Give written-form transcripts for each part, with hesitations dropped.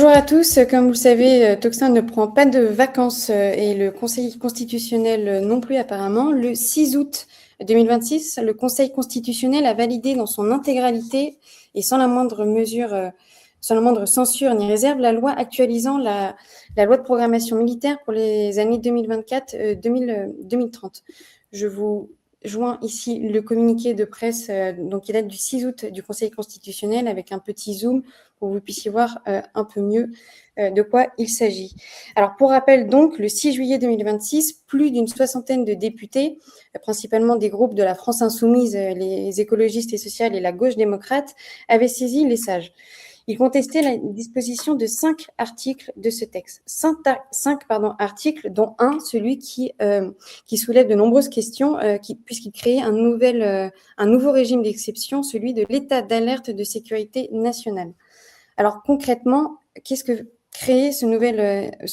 Bonjour à tous. Comme vous le savez, Toxin ne prend pas de vacances et le Conseil constitutionnel non plus apparemment. Le 6 août 2026, le Conseil constitutionnel a validé dans son intégralité et sans la moindre mesure, sans la moindre censure ni réserve, la loi actualisant la loi de programmation militaire pour les années 2024-2030. Je vous joins ici le communiqué de presse donc qui date du 6 août du Conseil constitutionnel avec un petit zoom pour que vous puissiez voir un peu mieux de quoi il s'agit. Alors, pour rappel, donc, le 6 juillet 2026, plus d'une soixantaine de députés, principalement des groupes de la France Insoumise, les écologistes et sociales et la gauche démocrate, avaient saisi les sages. Ils contestaient la disposition de 5 articles de ce texte. 5 articles, dont un, celui qui soulève de nombreuses questions, puisqu'il créait un nouveau régime d'exception, celui de l'état d'alerte de sécurité nationale. Alors concrètement, qu'est-ce que créer ce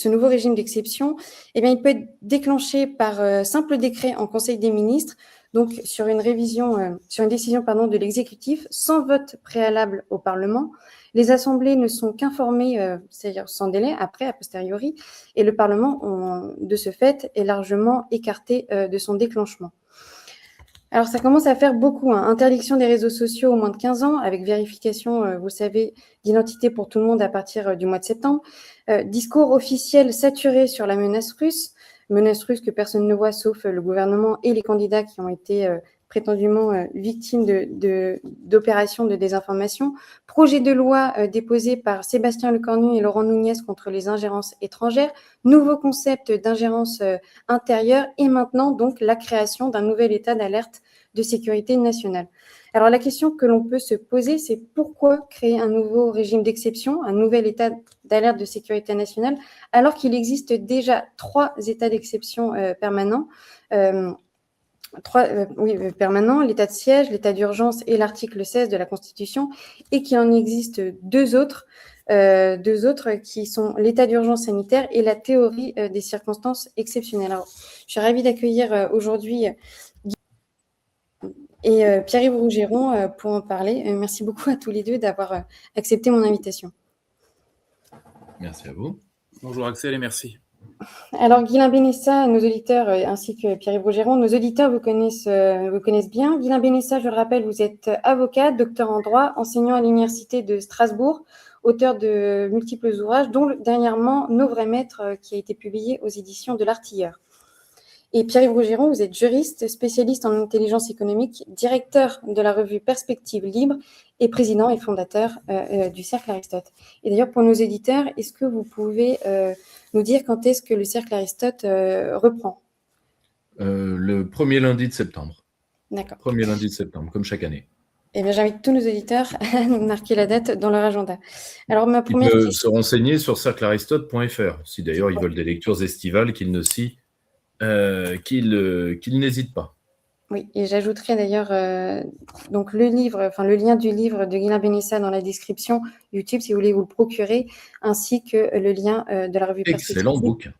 nouveau régime d'exception? Eh bien, il peut être déclenché par simple décret en Conseil des ministres, donc sur une décision de l'exécutif, sans vote préalable au Parlement. Les assemblées ne sont qu'informées, c'est-à-dire sans délai, après, a posteriori, et le Parlement, de ce fait, est largement écarté de son déclenchement. Alors, ça commence à faire beaucoup. Interdiction des réseaux sociaux au moins de 15 ans, avec vérification, vous savez, d'identité pour tout le monde à partir du mois de septembre. Discours officiel saturé sur la menace russe que personne ne voit sauf le gouvernement et les candidats qui ont été prétendument victimes d'opérations de désinformation. Projet de loi déposé par Sébastien Lecornu et Laurent Nunez contre les ingérences étrangères. Nouveau concept d'ingérence intérieure et maintenant donc la création d'un nouvel état d'alerte de sécurité nationale. Alors la question que l'on peut se poser, c'est pourquoi créer un nouveau régime d'exception, un nouvel état d'alerte de sécurité nationale, alors qu'il existe déjà 3 états d'exception permanents, permanents, l'état de siège, l'état d'urgence et l'article 16 de la Constitution, et qu'il en existe deux autres qui sont l'état d'urgence sanitaire et la théorie des circonstances exceptionnelles. Alors, je suis ravie d'accueillir aujourd'hui et Pierre-Yves Rougeron pour en parler. Merci beaucoup à tous les deux d'avoir accepté mon invitation. Merci à vous. Bonjour Axel et merci. Alors Guilain Benessa, nos auditeurs, ainsi que Pierre-Yves Rougeron, nos auditeurs vous connaissent bien. Guilain Benessa, je le rappelle, vous êtes avocat, docteur en droit, enseignant à l'Université de Strasbourg, auteur de multiples ouvrages, dont dernièrement Nos vrais maîtres, qui a été publié aux éditions de l'Artilleur. Et Pierre-Yves Rougeron, vous êtes juriste, spécialiste en intelligence économique, directeur de la revue Perspective Libre et président et fondateur du Cercle Aristote. Et d'ailleurs, pour nos éditeurs, est-ce que vous pouvez nous dire quand est-ce que le Cercle Aristote reprend ? Le premier lundi de septembre. D'accord. Premier lundi de septembre, comme chaque année. Eh bien, j'invite tous nos auditeurs à marquer la date dans leur agenda. Alors, ma première question... Ils peuvent question... se renseigner sur cerclearistote.fr, si d'ailleurs ils veulent des lectures estivales qu'ils n'hésitent pas. Oui, et j'ajouterai d'ailleurs donc le lien du livre de Guilain Benessa dans la description YouTube, si vous voulez vous le procurer, ainsi que le lien de la revue Perspective. Excellent bouquin.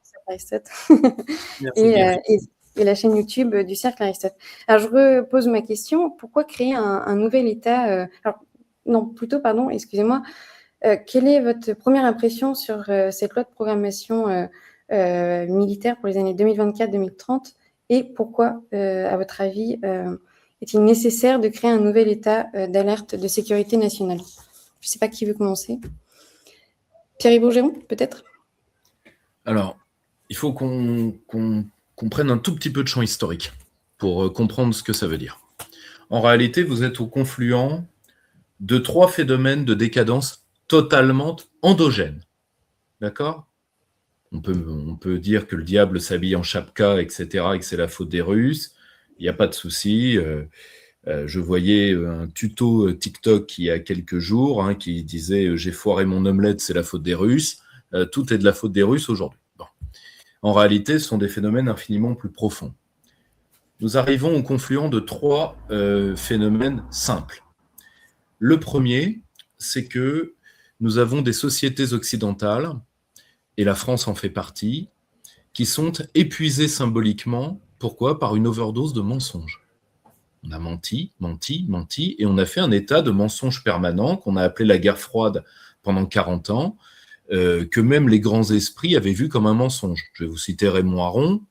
Et la chaîne YouTube du Cercle Aristote. Alors, je repose ma question. Pourquoi créer un nouvel état quelle est votre première impression sur cette loi de programmation militaire pour les années 2024-2030 et pourquoi, à votre avis, est-il nécessaire de créer un nouvel état d'alerte de sécurité nationale ? Je ne sais pas qui veut commencer. Pierre-Yves Rougeron, peut-être ? Alors, il faut qu'on prenne un tout petit peu de champ historique pour comprendre ce que ça veut dire. En réalité, vous êtes au confluent de 3 phénomènes de décadence totalement endogènes. D'accord ? On peut dire que le diable s'habille en chapka, etc., et que c'est la faute des Russes. Il n'y a pas de souci. Je voyais un tuto TikTok il y a quelques jours qui disait « J'ai foiré mon omelette, c'est la faute des Russes ». Tout est de la faute des Russes aujourd'hui. Bon. En réalité, ce sont des phénomènes infiniment plus profonds. Nous arrivons au confluent de 3 phénomènes simples. Le premier, c'est que nous avons des sociétés occidentales, et la France en fait partie, qui sont épuisées symboliquement. Pourquoi ? Par une overdose de mensonges. On a menti, et on a fait un état de mensonge permanent qu'on a appelé la guerre froide pendant 40 ans, que même les grands esprits avaient vu comme un mensonge. Je vais vous citer Raymond Aron,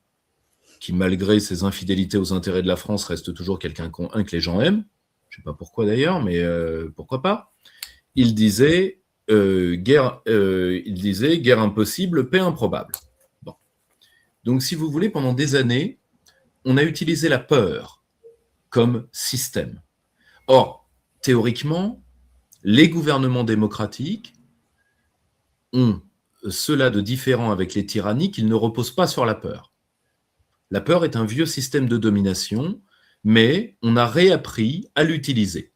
qui, malgré ses infidélités aux intérêts de la France, reste toujours quelqu'un que les gens aiment. Je ne sais pas pourquoi d'ailleurs, mais pourquoi pas. Il disait, guerre impossible, paix improbable. Bon. Donc, si vous voulez, pendant des années, on a utilisé la peur comme système. Or, théoriquement, les gouvernements démocratiques ont cela de différent avec les tyrannies qu'ils ne reposent pas sur la peur. La peur est un vieux système de domination, mais on a réappris à l'utiliser.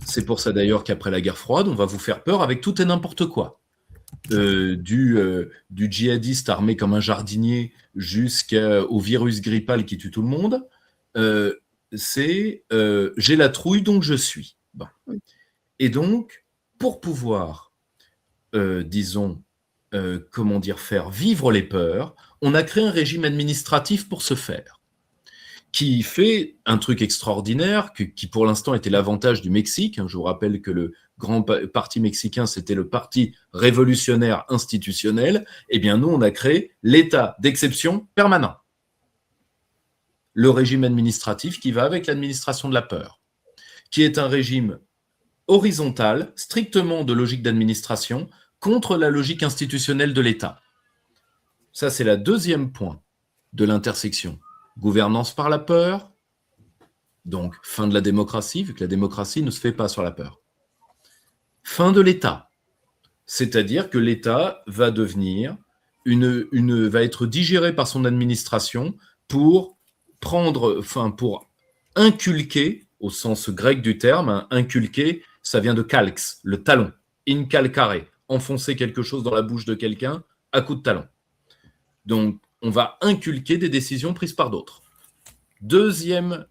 C'est pour ça d'ailleurs qu'après la guerre froide, on va vous faire peur avec tout et n'importe quoi. Du djihadiste armé comme un jardinier jusqu'au virus grippal qui tue tout le monde. J'ai la trouille, donc je suis. Bon. Et donc, pour pouvoir, faire vivre les peurs, on a créé un régime administratif pour ce faire, qui fait un truc extraordinaire, qui pour l'instant était l'avantage du Mexique. Je vous rappelle que le grand parti mexicain, c'était le Parti révolutionnaire institutionnel. Eh bien, nous, on a créé l'état d'exception permanent. Le régime administratif qui va avec l'administration de la peur, qui est un régime horizontal, strictement de logique d'administration, contre la logique institutionnelle de l'État. Ça, c'est le deuxième point de l'intersection. Gouvernance par la peur, donc fin de la démocratie, vu que la démocratie ne se fait pas sur la peur. Fin de l'État, c'est-à-dire que l'État va devenir va être digéré par son administration pour inculquer, au sens grec du terme, inculquer, ça vient de calx, le talon, incalcare, enfoncer quelque chose dans la bouche de quelqu'un à coup de talon. Donc, on va inculquer des décisions prises par d'autres. Deuxième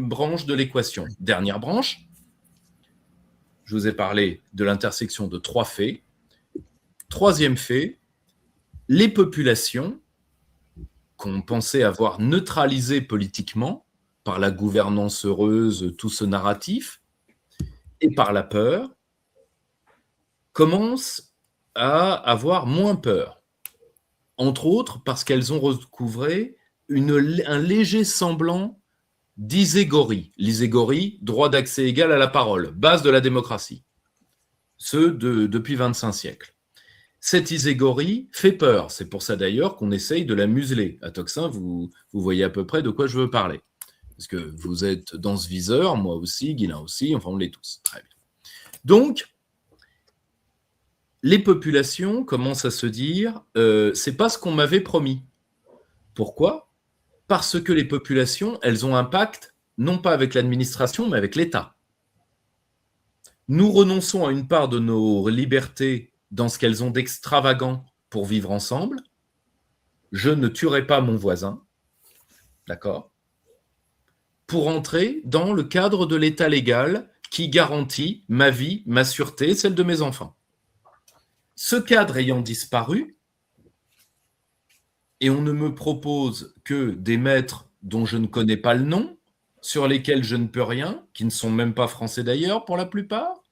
branche de l'équation. Dernière branche, je vous ai parlé de l'intersection de 3 faits. Troisième fait, les populations qu'on pensait avoir neutralisées politiquement par la gouvernance heureuse, tout ce narratif, et par la peur, commencent à avoir moins peur. Entre autres parce qu'elles ont recouvré un léger semblant d'iségorie. L'iségorie, droit d'accès égal à la parole, base de la démocratie. Depuis 25 siècles. Cette iségorie fait peur. C'est pour ça d'ailleurs qu'on essaye de la museler. À Toxin, vous voyez à peu près de quoi je veux parler. Parce que vous êtes dans ce viseur, moi aussi, Guilain aussi, enfin on l'est tous. Très bien. Donc, les populations commencent à se dire c'est pas ce qu'on m'avait promis. Pourquoi ? Parce que les populations, elles ont un pacte, non pas avec l'administration, mais avec l'État. Nous renonçons à une part de nos libertés dans ce qu'elles ont d'extravagant pour vivre ensemble. Je ne tuerai pas mon voisin, d'accord ? Pour entrer dans le cadre de l'État légal qui garantit ma vie, ma sûreté, celle de mes enfants. Ce cadre ayant disparu, et on ne me propose que des maîtres dont je ne connais pas le nom, sur lesquels je ne peux rien, qui ne sont même pas français d'ailleurs pour la plupart,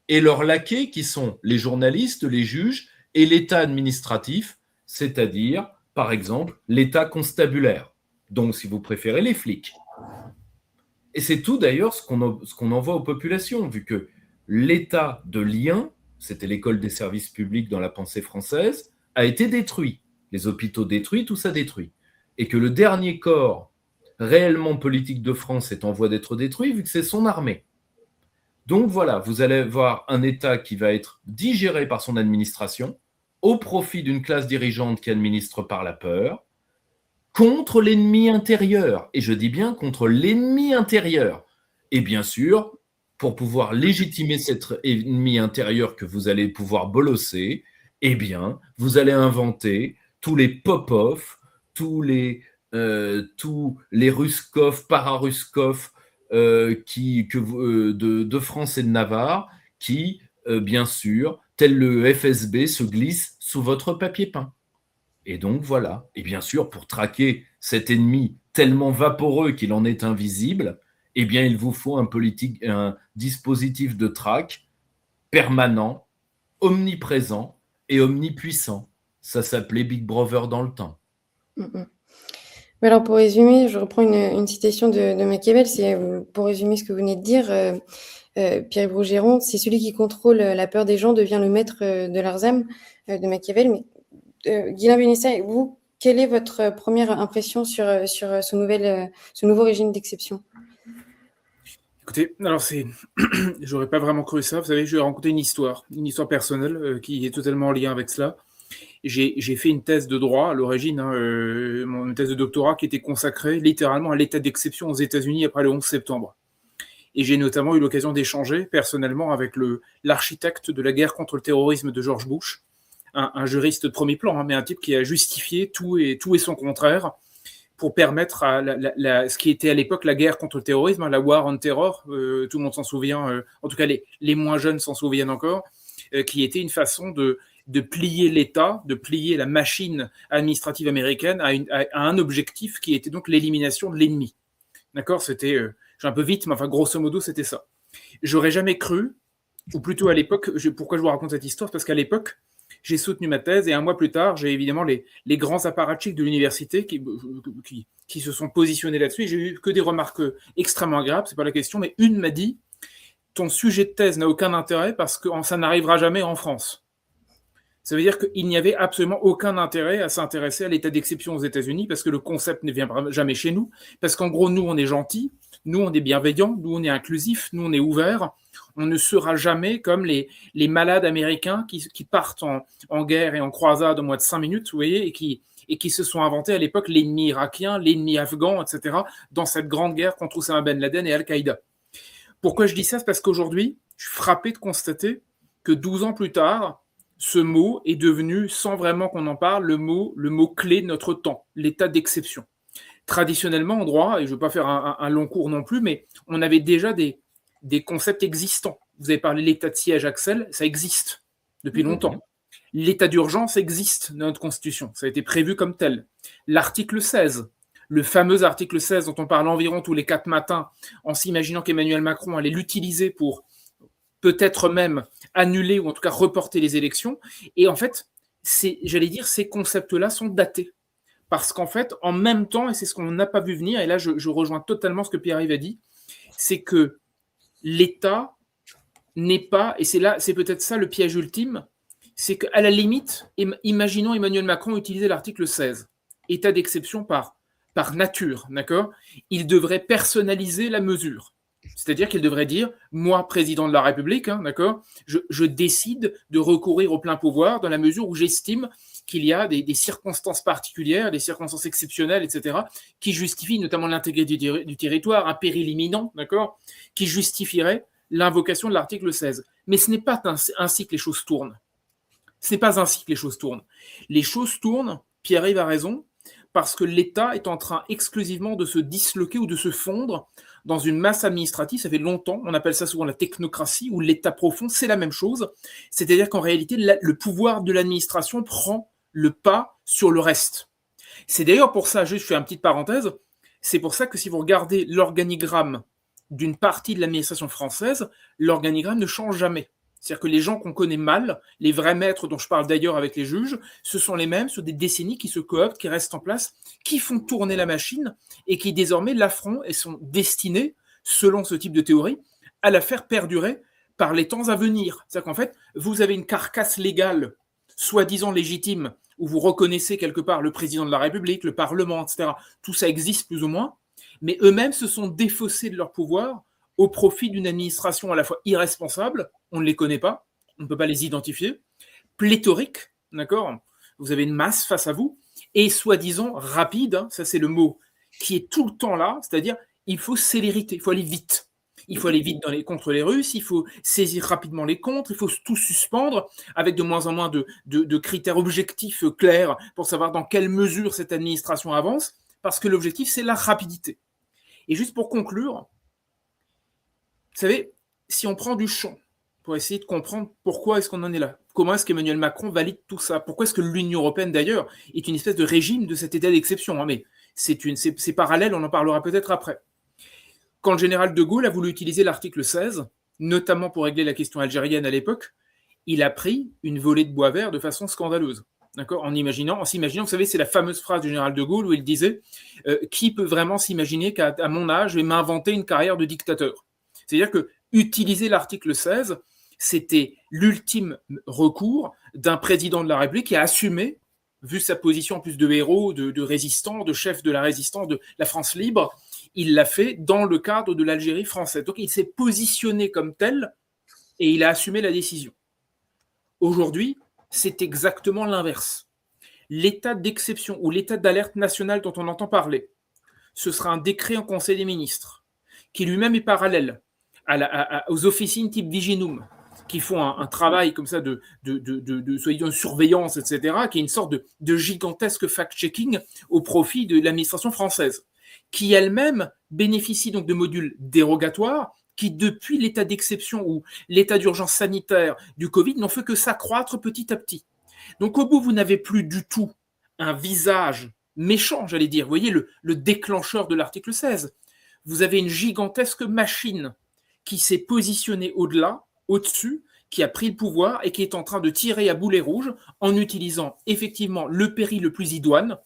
et leurs laquais qui sont les journalistes, les juges et l'État administratif, c'est-à-dire, par exemple, l'État constabulaire, donc si vous préférez les flics. Et c'est tout d'ailleurs ce qu'on envoie aux populations, vu que l'État de lien, c'était l'école des services publics dans la pensée française, a été détruit. Les hôpitaux détruits, tout ça détruit. Et que le dernier corps réellement politique de France est en voie d'être détruit, vu que c'est son armée. Donc voilà, vous allez voir un État qui va être digéré par son administration, au profit d'une classe dirigeante qui administre par la peur, contre l'ennemi intérieur. Et je dis bien contre l'ennemi intérieur. Et bien sûr, pour pouvoir légitimer cet ennemi intérieur que vous allez pouvoir bolosser, eh bien, vous allez inventer tous les Popov, tous les Ruskov, para-Ruskov de France et de Navarre, qui, bien sûr, tel le FSB, se glissent sous votre papier peint. Et donc, voilà. Et bien sûr, pour traquer cet ennemi tellement vaporeux qu'il en est invisible, eh bien, il vous faut un dispositif de traque permanent omniprésent et omnipuissant. Ça s'appelait Big Brother dans le temps. Mais alors, pour résumer, je reprends une citation de Machiavel. C'est pour résumer ce que vous venez de dire, Pierre-Yves Rougeron, c'est celui qui contrôle la peur des gens devient le maître de leurs âmes, de Machiavel. Mais Guylain Bénissa, vous, quelle est votre première impression sur ce nouveau régime d'exception? Écoutez, alors j'aurais pas vraiment cru ça. Vous savez, je vais raconter une histoire personnelle qui est totalement en lien avec cela. J'ai fait une thèse de droit à l'origine, une thèse de doctorat qui était consacrée littéralement à l'état d'exception aux États-Unis après le 11 septembre. Et j'ai notamment eu l'occasion d'échanger personnellement avec l'architecte de la guerre contre le terrorisme de George Bush, un juriste de premier plan, mais un type qui a justifié tout et son contraire pour permettre à ce qui était à l'époque la guerre contre le terrorisme, la War on Terror, tout le monde s'en souvient, en tout cas les moins jeunes s'en souviennent encore, qui était une façon de plier l'État, de plier la machine administrative américaine à un objectif qui était donc l'élimination de l'ennemi. D'accord ? C'était, j'ai un peu vite, mais enfin grosso modo, c'était ça. J'aurais jamais cru, ou plutôt à l'époque, pourquoi je vous raconte cette histoire ? Parce qu'à l'époque, j'ai soutenu ma thèse et un mois plus tard, j'ai évidemment les grands apparatchiks de l'université qui se sont positionnés là-dessus et j'ai eu que des remarques extrêmement agréables, c'est pas la question, mais une m'a dit « ton sujet de thèse n'a aucun intérêt parce que ça n'arrivera jamais en France ». Ça veut dire qu'il n'y avait absolument aucun intérêt à s'intéresser à l'état d'exception aux États-Unis parce que le concept ne vient jamais chez nous, parce qu'en gros, nous, on est gentils, nous, on est bienveillants, nous, on est inclusifs, nous, on est ouverts. On ne sera jamais comme les malades américains qui partent en guerre et en croisade au moins de 5 minutes, vous voyez, et qui se sont inventés à l'époque l'ennemi irakien, l'ennemi afghan, etc., dans cette grande guerre contre Osama Ben Laden et Al-Qaïda. Pourquoi je dis ça ? C'est parce qu'aujourd'hui, je suis frappé de constater que 12 ans plus tard, ce mot est devenu, sans vraiment qu'on en parle, le mot clé de notre temps, l'état d'exception. Traditionnellement, en droit, et je ne veux pas faire un long cours non plus, mais on avait déjà des concepts existants. Vous avez parlé de l'état de siège, Axel, ça existe depuis longtemps. L'état d'urgence existe dans notre Constitution, ça a été prévu comme tel. L'article 16, le fameux article 16 dont on parle environ tous les 4 matins, en s'imaginant qu'Emmanuel Macron allait l'utiliser pour peut-être même annuler ou en tout cas reporter les élections. Et en fait, j'allais dire, ces concepts-là sont datés. Parce qu'en fait, en même temps, et c'est ce qu'on n'a pas vu venir, et là je rejoins totalement ce que Pierre-Yves a dit, c'est que l'État n'est pas, et c'est peut-être ça le piège ultime, c'est qu'à la limite, imaginons Emmanuel Macron utiliser l'article 16, état d'exception par nature, d'accord ? Il devrait personnaliser la mesure. C'est-à-dire qu'il devrait dire, moi, président de la République, d'accord, je décide de recourir au plein pouvoir dans la mesure où j'estime qu'il y a des circonstances particulières, des circonstances exceptionnelles, etc., qui justifient notamment l'intégrité du territoire, un péril imminent, d'accord, qui justifierait l'invocation de l'article 16. Mais ce n'est pas ainsi que les choses tournent. Ce n'est pas ainsi que les choses tournent. Les choses tournent, Pierre-Yves a raison, parce que l'État est en train exclusivement de se disloquer ou de se fondre dans une masse administrative. Ça fait longtemps, on appelle ça souvent la technocratie ou l'État profond, c'est la même chose. C'est-à-dire qu'en réalité, le pouvoir de l'administration prend le pas sur le reste. C'est d'ailleurs pour ça, juste je fais une petite parenthèse, c'est pour ça que si vous regardez l'organigramme d'une partie de l'administration française, l'organigramme ne change jamais. C'est-à-dire que les gens qu'on connaît mal, les vrais maîtres dont je parle d'ailleurs avec les juges, ce sont les mêmes sur des décennies qui se cooptent, qui restent en place, qui font tourner la machine et qui désormais l'affrontent et sont destinés, selon ce type de théorie, à la faire perdurer par les temps à venir. C'est-à-dire qu'en fait, vous avez une carcasse légale, soi-disant légitime, où vous reconnaissez quelque part le président de la République, le Parlement, etc. Tout ça existe plus ou moins, mais eux-mêmes se sont défaussés de leur pouvoir au profit d'une administration à la fois irresponsable, on ne les connaît pas, on ne peut pas les identifier, pléthorique, d'accord ? Vous avez une masse face à vous, et soi-disant rapide, ça c'est le mot qui est tout le temps là, c'est-à-dire il faut célérité, il faut aller vite. Il faut aller vite contre les Russes, il faut saisir rapidement les contres, il faut tout suspendre avec de moins en moins de critères objectifs clairs pour savoir dans quelle mesure cette administration avance, parce que l'objectif c'est la rapidité. Et juste pour conclure, vous savez, si on prend du champ pour essayer de comprendre pourquoi est-ce qu'on en est là, comment est-ce qu'Emmanuel Macron valide tout ça, pourquoi est-ce que l'Union européenne d'ailleurs est une espèce de régime de cet état d'exception, mais c'est parallèle, on en parlera peut-être après. Quand le général de Gaulle a voulu utiliser l'article 16, notamment pour régler la question algérienne à l'époque, il a pris une volée de bois vert de façon scandaleuse. D'accord, en s'imaginant, vous savez, c'est la fameuse phrase du général de Gaulle où il disait qui peut vraiment s'imaginer qu'à mon âge, je vais m'inventer une carrière de dictateur. C'est-à-dire que utiliser l'article 16, c'était l'ultime recours d'un président de la République qui a assumé, vu sa position en plus de héros, de résistant, de chef de la résistance de la France libre, il l'a fait dans le cadre de l'Algérie française. Donc il s'est positionné comme tel et il a assumé la décision. Aujourd'hui, c'est exactement l'inverse. L'état d'exception ou l'état d'alerte nationale dont on entend parler, ce sera un décret en Conseil des ministres qui lui-même est parallèle aux officines type Viginum qui font un travail comme ça de surveillance, etc., qui est une sorte de gigantesque fact-checking au profit de l'administration française, qui elle-même bénéficie donc de modules dérogatoires qui, depuis l'état d'exception ou l'état d'urgence sanitaire du Covid, n'ont fait que s'accroître petit à petit. Donc, au bout, vous n'avez plus du tout un visage méchant, j'allais dire. Vous voyez le déclencheur de l'article 16. Vous avez une gigantesque machine qui s'est positionnée au-delà, au-dessus, qui a pris le pouvoir et qui est en train de tirer à boulet rouge en utilisant effectivement le péril le plus idoine,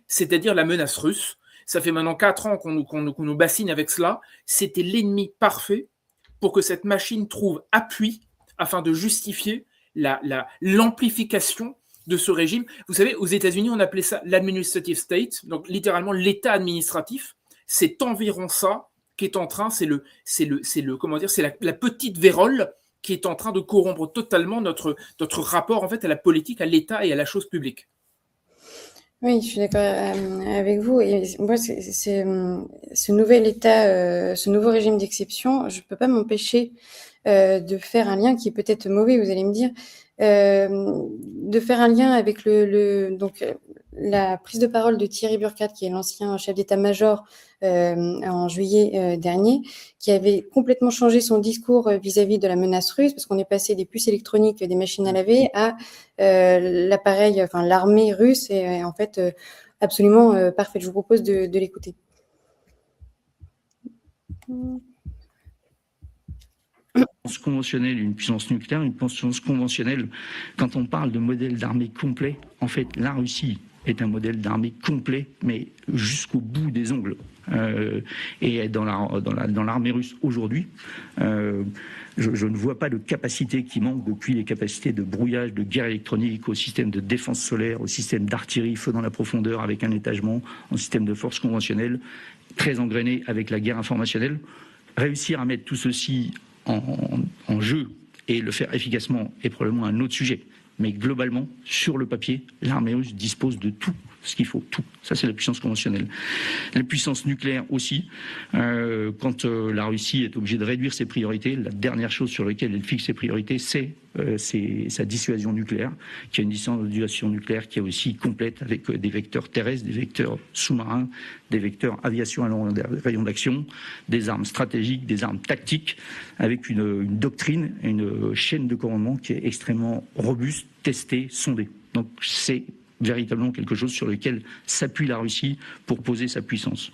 c'est-à-dire la menace russe. Ça fait maintenant 4 ans qu'on nous bassine avec cela. C'était l'ennemi parfait pour que cette machine trouve appui afin de justifier l'amplification de ce régime. Vous savez, aux États-Unis, on appelait ça l'administrative state, donc littéralement l'État administratif. C'est environ ça qui est en train, c'est la petite vérole qui est en train de corrompre totalement notre rapport en fait à la politique, à l'État et à la chose publique. Oui, je suis d'accord avec vous. Et moi, ce nouvel état, ce nouveau régime d'exception, je ne peux pas m'empêcher de faire un lien qui est peut-être mauvais, vous allez me dire, de faire un lien avec donc la prise de parole de Thierry Burkhardt, qui est l'ancien chef d'état-major en juillet dernier, qui avait complètement changé son discours vis-à-vis de la menace russe, parce qu'on est passé des puces électroniques, des machines à laver, à l'appareil, enfin l'armée russe, et en fait absolument parfaite. Je vous propose de l'écouter. Conventionnelle, une puissance nucléaire, une puissance conventionnelle. Quand on parle de modèle d'armée complet, en fait, la Russie est un modèle d'armée complet, mais jusqu'au bout des ongles. Et dans l'armée russe aujourd'hui, je ne vois pas de capacité qui manque, depuis les capacités de brouillage, de guerre électronique, au système de défense solaire, au système d'artillerie, feu dans la profondeur avec un étagement, un système de force conventionnelle, très engrainé avec la guerre informationnelle. Réussir à mettre tout ceci en jeu et le faire efficacement est probablement un autre sujet. Mais globalement, sur le papier, l'armée russe dispose de tout ce qu'il faut, tout. Ça, c'est la puissance conventionnelle. La puissance nucléaire aussi, quand la Russie est obligée de réduire ses priorités, la dernière chose sur laquelle elle fixe ses priorités, c'est sa dissuasion nucléaire, qui a une dissuasion nucléaire qui est aussi complète, avec des vecteurs terrestres, des vecteurs sous-marins, des vecteurs aviation à long rayon d'action, des armes stratégiques, des armes tactiques, avec une doctrine et une chaîne de commandement qui est extrêmement robuste, testée, sondée. Donc c'est véritablement quelque chose sur lequel s'appuie la Russie pour poser sa puissance.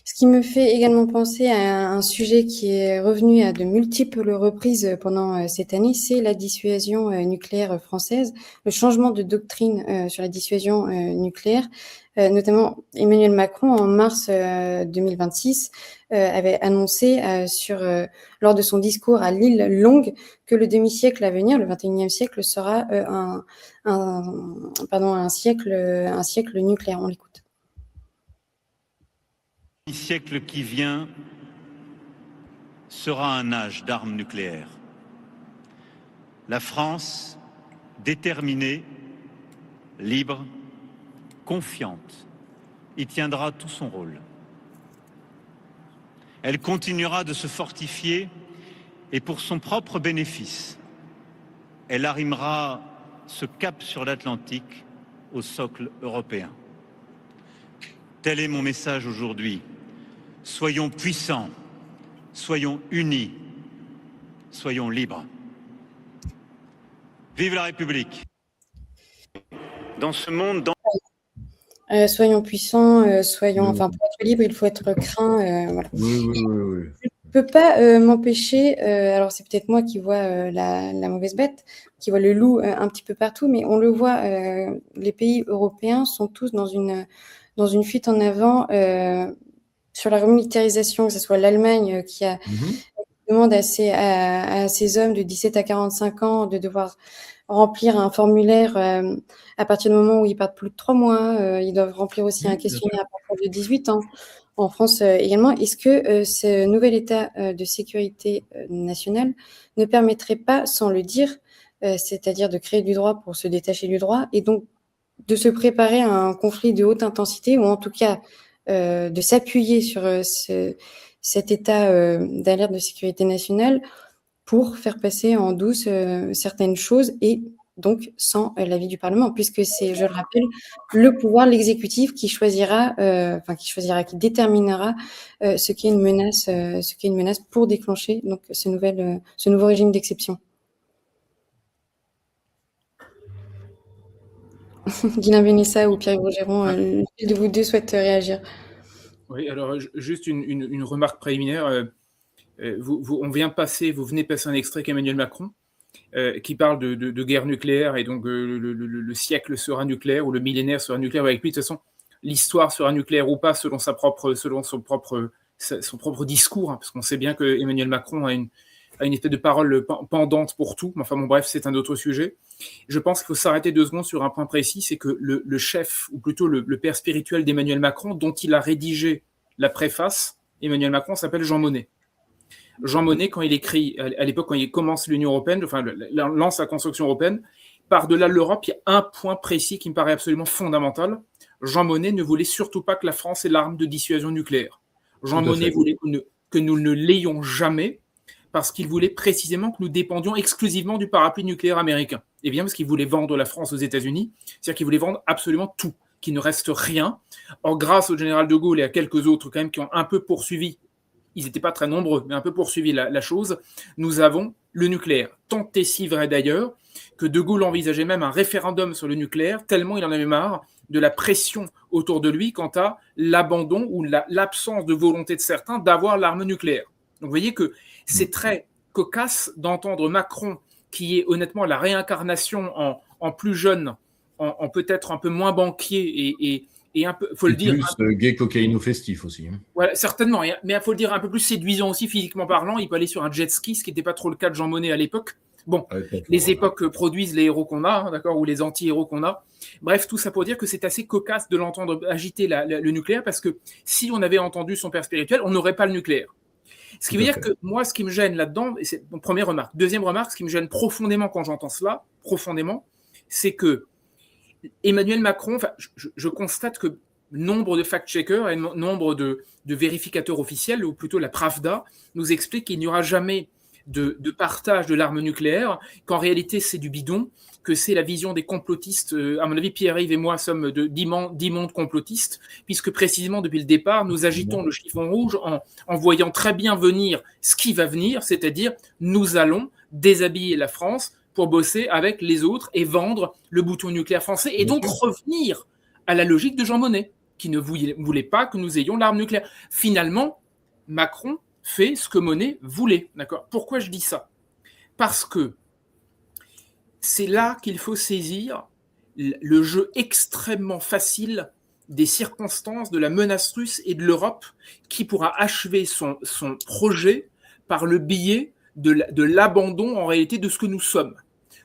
Ce qui me fait également penser à un sujet qui est revenu à de multiples reprises pendant cette année, c'est la dissuasion nucléaire française, le changement de doctrine sur la dissuasion nucléaire. Notamment Emmanuel Macron, en mars 2026, avait annoncé lors de son discours à l'île Longue que le demi-siècle à venir, le 21e siècle, sera un siècle nucléaire. On l'écoute. Le siècle qui vient sera un âge d'armes nucléaires. La France, déterminée, libre, confiante, y tiendra tout son rôle. Elle continuera de se fortifier et pour son propre bénéfice, elle arrimera ce cap sur l'Atlantique au socle européen. Tel est mon message aujourd'hui. Soyons puissants, soyons unis, soyons libres. Vive la République! Dans ce monde... Soyons puissants, pour être libre, il faut être craint. Voilà. Oui. peut pas m'empêcher, alors c'est peut-être moi qui vois la mauvaise bête, qui vois le loup un petit peu partout, mais on le voit, les pays européens sont tous dans une fuite en avant sur la remilitarisation, que ce soit l'Allemagne qui demande à ses hommes de 17 à 45 ans de devoir remplir un formulaire à partir du moment où ils partent plus de 3 mois. Ils doivent remplir aussi un questionnaire à partir de 18 ans. En France également. Est-ce que ce nouvel état de sécurité nationale ne permettrait pas, sans le dire, c'est-à-dire de créer du droit pour se détacher du droit, et donc de se préparer à un conflit de haute intensité, ou en tout cas de s'appuyer sur cet état d'alerte de sécurité nationale pour faire passer en douce certaines choses, et donc sans l'avis du Parlement, puisque c'est, je le rappelle, le pouvoir, l'exécutif, qui choisira, qui déterminera ce qu'est une menace pour déclencher donc ce nouveau régime d'exception. Guylain Benissa ou Pierre Rougeron, lequel de vous deux souhaite réagir? Oui, alors juste une remarque préliminaire. Vous venez passer un extrait qu'Emmanuel Macron, qui parle de guerre nucléaire, et donc le siècle sera nucléaire ou le millénaire sera nucléaire. Avec lui, de toute façon, l'histoire sera nucléaire ou pas selon son propre discours, hein, parce qu'on sait bien que Emmanuel Macron a une espèce de parole pendante pour tout. Enfin bon, bref, c'est un autre sujet. Je pense qu'il faut s'arrêter 2 secondes sur un point précis, c'est que le chef, ou plutôt le père spirituel d'Emmanuel Macron, dont il a rédigé la préface, Emmanuel Macron, s'appelle Jean Monnet. Jean Monnet, quand il écrit, à l'époque, quand il commence l'Union européenne, enfin, lance la construction européenne, par-delà l'Europe, il y a un point précis qui me paraît absolument fondamental. Jean Monnet ne voulait surtout pas que la France ait l'arme de dissuasion nucléaire. Jean Monnet voulait que nous ne l'ayons jamais, parce qu'il voulait précisément que nous dépendions exclusivement du parapluie nucléaire américain. Et bien parce qu'il voulait vendre la France aux États-Unis, c'est-à-dire qu'il voulait vendre absolument tout, qu'il ne reste rien. Or, grâce au général de Gaulle et à quelques autres quand même qui ont un peu poursuivi, ils n'étaient pas très nombreux, mais un peu poursuivi la chose, nous avons le nucléaire. Tant et si vrai d'ailleurs que de Gaulle envisageait même un référendum sur le nucléaire, tellement il en avait marre de la pression autour de lui quant à l'abandon ou l'absence de volonté de certains d'avoir l'arme nucléaire. Donc vous voyez que c'est très cocasse d'entendre Macron, qui est honnêtement la réincarnation en plus jeune, en peut-être un peu moins banquier et un peu, faut le dire, plus gay cocaïno-festif aussi. Voilà, certainement, mais il faut le dire un peu plus séduisant aussi physiquement parlant. Il peut aller sur un jet ski, ce qui n'était pas trop le cas de Jean Monnet à l'époque. Bon, les époques produisent les héros qu'on a, hein, d'accord, ou les anti-héros qu'on a. Bref, tout ça pour dire que c'est assez cocasse de l'entendre agiter le nucléaire, parce que si on avait entendu son père spirituel, on n'aurait pas le nucléaire. Ce qui veut dire que moi, ce qui me gêne là-dedans, et c'est mon première remarque. Deuxième remarque, ce qui me gêne profondément quand j'entends cela, c'est que Emmanuel Macron, je constate que nombre de fact-checkers et nombre de vérificateurs officiels, ou plutôt la Pravda, nous expliquent qu'il n'y aura jamais de partage de l'arme nucléaire, qu'en réalité c'est du bidon, que c'est la vision des complotistes. À mon avis, Pierre-Yves et moi sommes d'immondes complotistes, puisque précisément depuis le départ, nous agitons le chiffon rouge en voyant très bien venir ce qui va venir, c'est-à-dire nous allons déshabiller la France pour bosser avec les autres et vendre le bouton nucléaire français, et donc revenir à la logique de Jean Monnet, qui ne voulait pas que nous ayons l'arme nucléaire. Finalement, Macron fait ce que Monnet voulait. D'accord ? Pourquoi je dis ça ? Parce que c'est là qu'il faut saisir le jeu extrêmement facile des circonstances, de la menace russe et de l'Europe, qui pourra achever son projet par le biais de l'abandon en réalité de ce que nous sommes.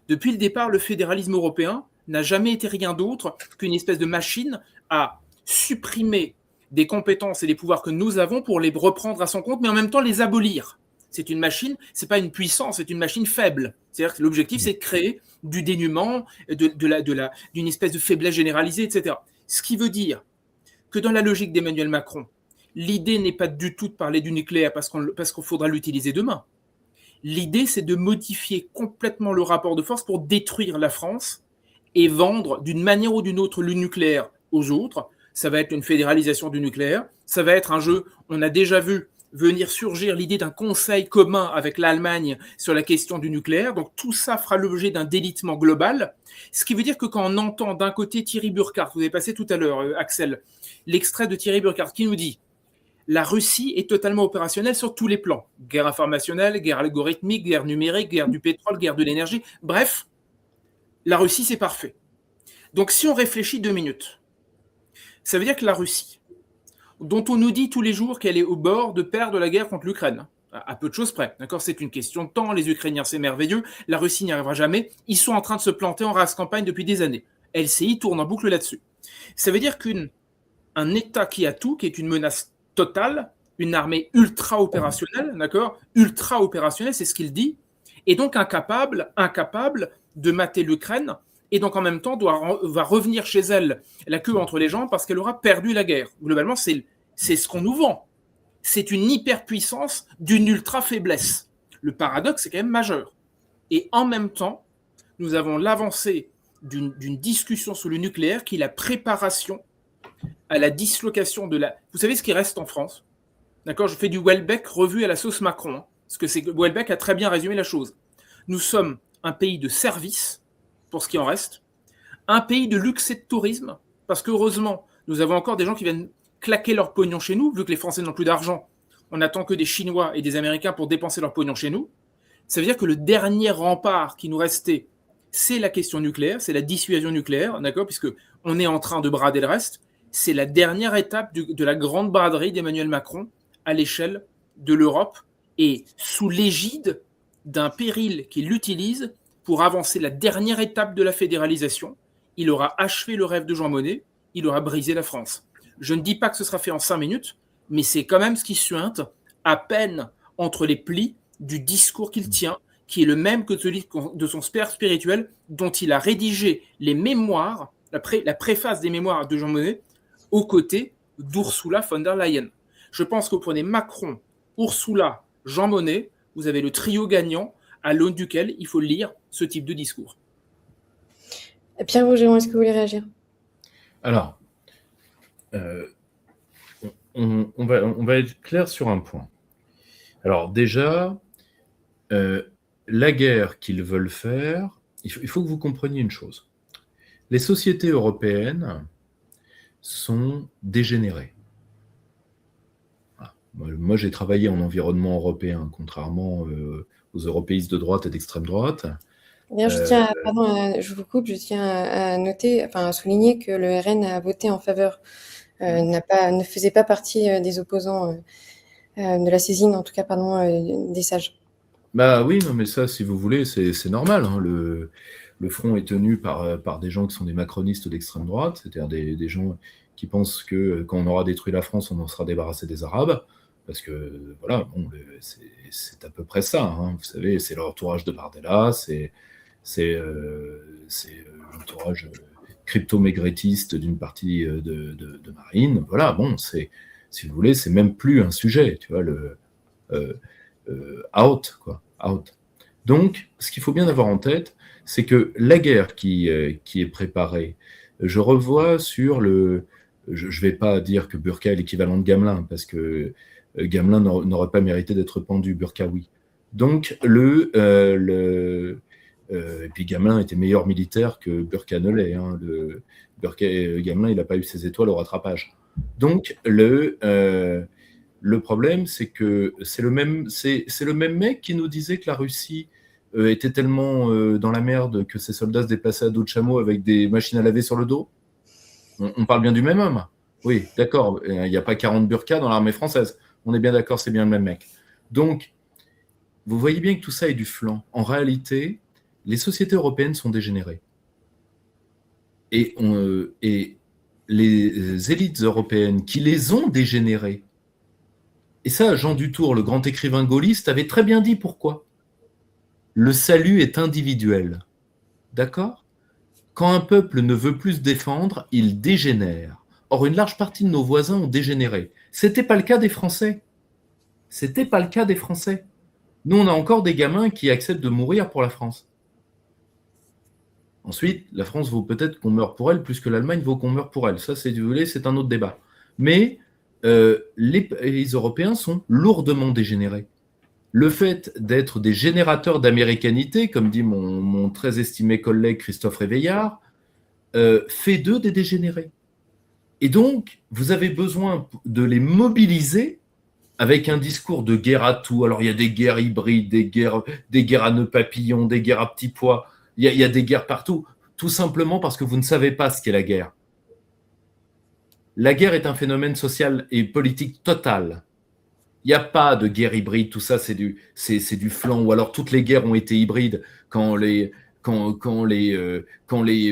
Depuis le départ, le fédéralisme européen n'a jamais été rien d'autre qu'une espèce de machine à supprimer des compétences et des pouvoirs que nous avons pour les reprendre à son compte, mais en même temps les abolir. C'est une machine, c'est pas une puissance, c'est une machine faible. C'est-à-dire que l'objectif, c'est de créer du dénuement, d'une espèce de faiblesse généralisée, etc. Ce qui veut dire que dans la logique d'Emmanuel Macron, l'idée n'est pas du tout de parler du nucléaire parce qu'on faudra l'utiliser demain. L'idée, c'est de modifier complètement le rapport de force pour détruire la France et vendre d'une manière ou d'une autre le nucléaire aux autres. Ça va être une fédéralisation du nucléaire, ça va être un jeu, on a déjà vu venir surgir l'idée d'un conseil commun avec l'Allemagne sur la question du nucléaire, donc tout ça fera l'objet d'un délitement global, ce qui veut dire que quand on entend d'un côté Thierry Burkhardt, vous avez passé tout à l'heure, Axel, l'extrait de Thierry Burkhardt qui nous dit la Russie est totalement opérationnelle sur tous les plans. Guerre informationnelle, guerre algorithmique, guerre numérique, guerre du pétrole, guerre de l'énergie. Bref, la Russie, c'est parfait. Donc si on réfléchit 2 minutes, ça veut dire que la Russie, dont on nous dit tous les jours qu'elle est au bord de perdre la guerre contre l'Ukraine, à peu de choses près, d'accord, c'est une question de temps, les Ukrainiens c'est merveilleux, la Russie n'y arrivera jamais, ils sont en train de se planter en race campagne depuis des années. LCI tourne en boucle là-dessus. Ça veut dire qu'un État qui a tout, qui est une menace totale, une armée ultra opérationnelle, d'accord, ultra opérationnelle, c'est ce qu'il dit, et donc incapable de mater l'Ukraine, et donc en même temps va revenir chez elle la queue entre les jambes parce qu'elle aura perdu la guerre. Globalement, c'est ce qu'on nous vend. C'est une hyperpuissance d'une ultra faiblesse. Le paradoxe, c'est quand même majeur. Et en même temps, nous avons l'avancée d'une discussion sur le nucléaire qui est la préparation à la dislocation de la... Vous savez ce qui reste en France? D'accord, je fais du Houellebecq revu à la sauce Macron. Hein, parce que Houellebecq a très bien résumé la chose. Nous sommes un pays de service, pour ce qui en reste, un pays de luxe et de tourisme, parce qu'heureusement, nous avons encore des gens qui viennent claquer leur pognon chez nous, vu que les Français n'ont plus d'argent. On n'attend que des Chinois et des Américains pour dépenser leur pognon chez nous. Ça veut dire que le dernier rempart qui nous restait, c'est la question nucléaire, c'est la dissuasion nucléaire, d'accord, puisque on est en train de brader le reste. C'est la dernière étape de la grande braderie d'Emmanuel Macron à l'échelle de l'Europe et sous l'égide d'un péril qu'il utilise pour avancer la dernière étape de la fédéralisation. Il aura achevé le rêve de Jean Monnet, il aura brisé la France. Je ne dis pas que ce sera fait en 5 minutes, mais c'est quand même ce qui suinte à peine entre les plis du discours qu'il tient, qui est le même que celui de son père spirituel, dont il a rédigé les mémoires, la préface des mémoires de Jean Monnet, aux côtés d'Ursula von der Leyen. Je pense que vous prenez Macron, Ursula, Jean Monnet, vous avez le trio gagnant à l'aune duquel il faut lire ce type de discours. Pierre Rougeron, est-ce que vous voulez réagir? Alors, on va être clair sur un point. Alors déjà, la guerre qu'ils veulent faire, il faut que vous compreniez une chose. Les sociétés européennes sont dégénérées. Voilà. Moi, j'ai travaillé en environnement européen, contrairement aux européistes de droite et d'extrême droite. D'ailleurs, je vous coupe, je tiens à noter, à souligner que le RN a voté en faveur, ne faisait pas partie des opposants de la saisine, en tout cas, des sages. Bah oui, non, mais ça, si vous voulez, c'est normal. Hein. Le front est tenu par des gens qui sont des macronistes d'extrême droite, c'est-à-dire des gens qui pensent que quand on aura détruit la France, on en sera débarrassé des Arabes. Parce que, voilà, bon, c'est à peu près ça. Hein. Vous savez, c'est l'entourage de Bardella, c'est l'entourage crypto-maigretiste d'une partie de Marine. Voilà, bon, si vous voulez, c'est même plus un sujet, tu vois, out, quoi, out. Donc, ce qu'il faut bien avoir en tête, c'est que la guerre qui est préparée, je revois sur je ne vais pas dire que Burqa est l'équivalent de Gamelin, parce que Gamelin n'aurait pas mérité d'être pendu, Burqa oui. Donc, et puis Gamelin était meilleur militaire que Burqa ne l'est. Hein. Gamelin, il n'a pas eu ses étoiles au rattrapage. Donc, le problème, c'est que c'est le même mec qui nous disait que la Russie était tellement dans la merde que ses soldats se déplaçaient à dos de chameau avec des machines à laver sur le dos. On parle bien du même homme. Oui, d'accord. Il n'y a pas 40 burkas dans l'armée française. On est bien d'accord, c'est bien le même mec. Donc, vous voyez bien que tout ça est du flanc. En réalité, les sociétés européennes sont dégénérées. Et les élites européennes qui les ont dégénérées, et ça, Jean Dutour, le grand écrivain gaulliste, avait très bien dit pourquoi. Le salut est individuel. D'accord ? Quand un peuple ne veut plus se défendre, il dégénère. Or, une large partie de nos voisins ont dégénéré. C'était pas le cas des Français. C'était pas le cas des Français. Nous, on a encore des gamins qui acceptent de mourir pour la France. Ensuite, la France vaut peut-être qu'on meure pour elle plus que l'Allemagne vaut qu'on meure pour elle. Ça, c'est un autre débat. Mais les pays européens sont lourdement dégénérés. Le fait d'être des générateurs d'américanité, comme dit mon très estimé collègue Christophe Réveillard, fait d'eux des dégénérés. Et donc, vous avez besoin de les mobiliser avec un discours de guerre à tout. Alors, il y a des guerres hybrides, des guerres à nœuds papillons, des guerres à petits pois. Il y a des guerres partout, tout simplement parce que vous ne savez pas ce qu'est la guerre. La guerre est un phénomène social et politique total. Il n'y a pas de guerre hybride, tout ça, c'est du flan. Ou alors, toutes les guerres ont été hybrides quand les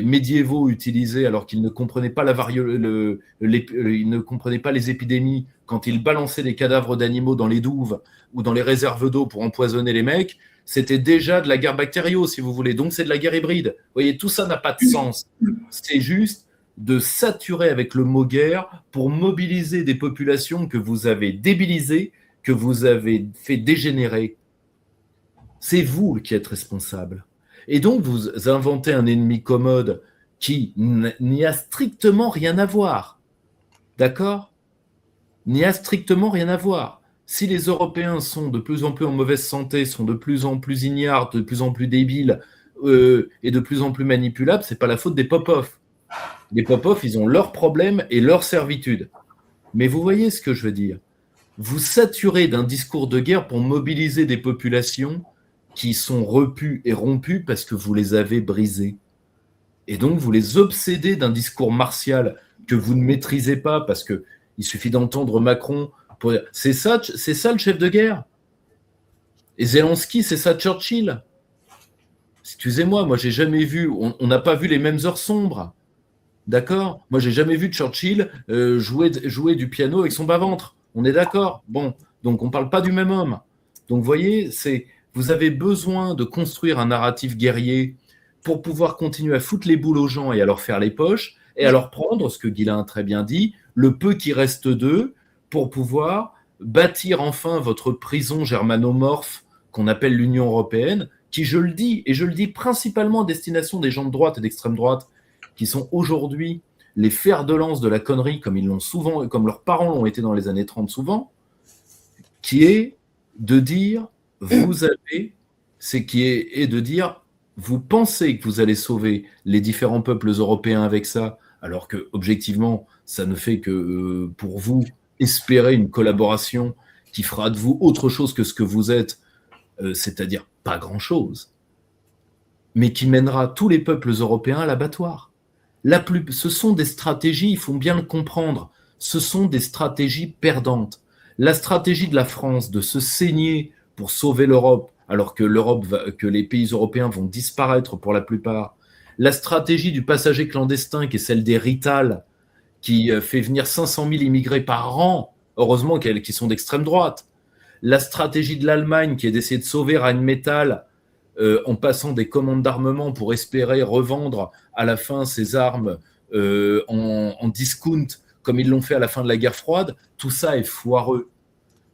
médiévaux utilisaient, alors qu'ils ne comprenaient pas ils ne comprenaient pas les épidémies, quand ils balançaient des cadavres d'animaux dans les douves ou dans les réserves d'eau pour empoisonner les mecs, c'était déjà de la guerre bactério, si vous voulez. Donc, c'est de la guerre hybride. Vous voyez, tout ça n'a pas de sens. C'est juste de saturer avec le mot guerre pour mobiliser des populations que vous avez débilisées, que vous avez fait dégénérer. C'est vous qui êtes responsable. Et donc, vous inventez un ennemi commode qui n'y a strictement rien à voir. D'accord ? N'y a strictement rien à voir. Si les Européens sont de plus en plus en mauvaise santé, sont de plus en plus ignares, de plus en plus débiles et de plus en plus manipulables, c'est pas la faute des Popov. Les Popov, ils ont leurs problèmes et leurs servitudes. Mais vous voyez ce que je veux dire ? Vous saturez d'un discours de guerre pour mobiliser des populations qui sont repues et rompues parce que vous les avez brisées. Et donc, vous les obsédez d'un discours martial que vous ne maîtrisez pas parce qu'il suffit d'entendre Macron pour dire « c'est ça le chef de guerre ». Et Zelensky, c'est ça Churchill. Excusez-moi, moi, j'ai jamais vu, on n'a pas vu les mêmes heures sombres. D'accord ? Moi, j'ai jamais vu Churchill jouer du piano avec son bas-ventre. On est d'accord ? Bon, donc on ne parle pas du même homme. Donc, vous voyez, vous avez besoin de construire un narratif guerrier pour pouvoir continuer à foutre les boules aux gens et à leur faire les poches et à leur prendre, ce que Guilain a très bien dit, le peu qui reste d'eux pour pouvoir bâtir enfin votre prison germanomorphe qu'on appelle l'Union européenne, qui, je le dis, et je le dis principalement à destination des gens de droite et d'extrême droite, qui sont aujourd'hui les fers de lance de la connerie, comme ils l'ont souvent, comme leurs parents l'ont été dans les années 30 souvent, qui est de dire, vous pensez que vous allez sauver les différents peuples européens avec ça, alors que objectivement, ça ne fait que pour vous espérer une collaboration qui fera de vous autre chose que ce que vous êtes, c'est-à-dire pas grand-chose, mais qui mènera tous les peuples européens à l'abattoir. Ce sont des stratégies, il faut bien le comprendre, ce sont des stratégies perdantes. La stratégie de la France de se saigner pour sauver l'Europe, alors que les pays européens vont disparaître pour la plupart. La stratégie du passager clandestin, qui est celle des Rital, qui fait venir 500 000 immigrés par an, heureusement qu'ils sont d'extrême droite. La stratégie de l'Allemagne, qui est d'essayer de sauver Rheinmetall en passant des commandes d'armement pour espérer revendre à la fin ces armes en discount, comme ils l'ont fait à la fin de la guerre froide, tout ça est foireux.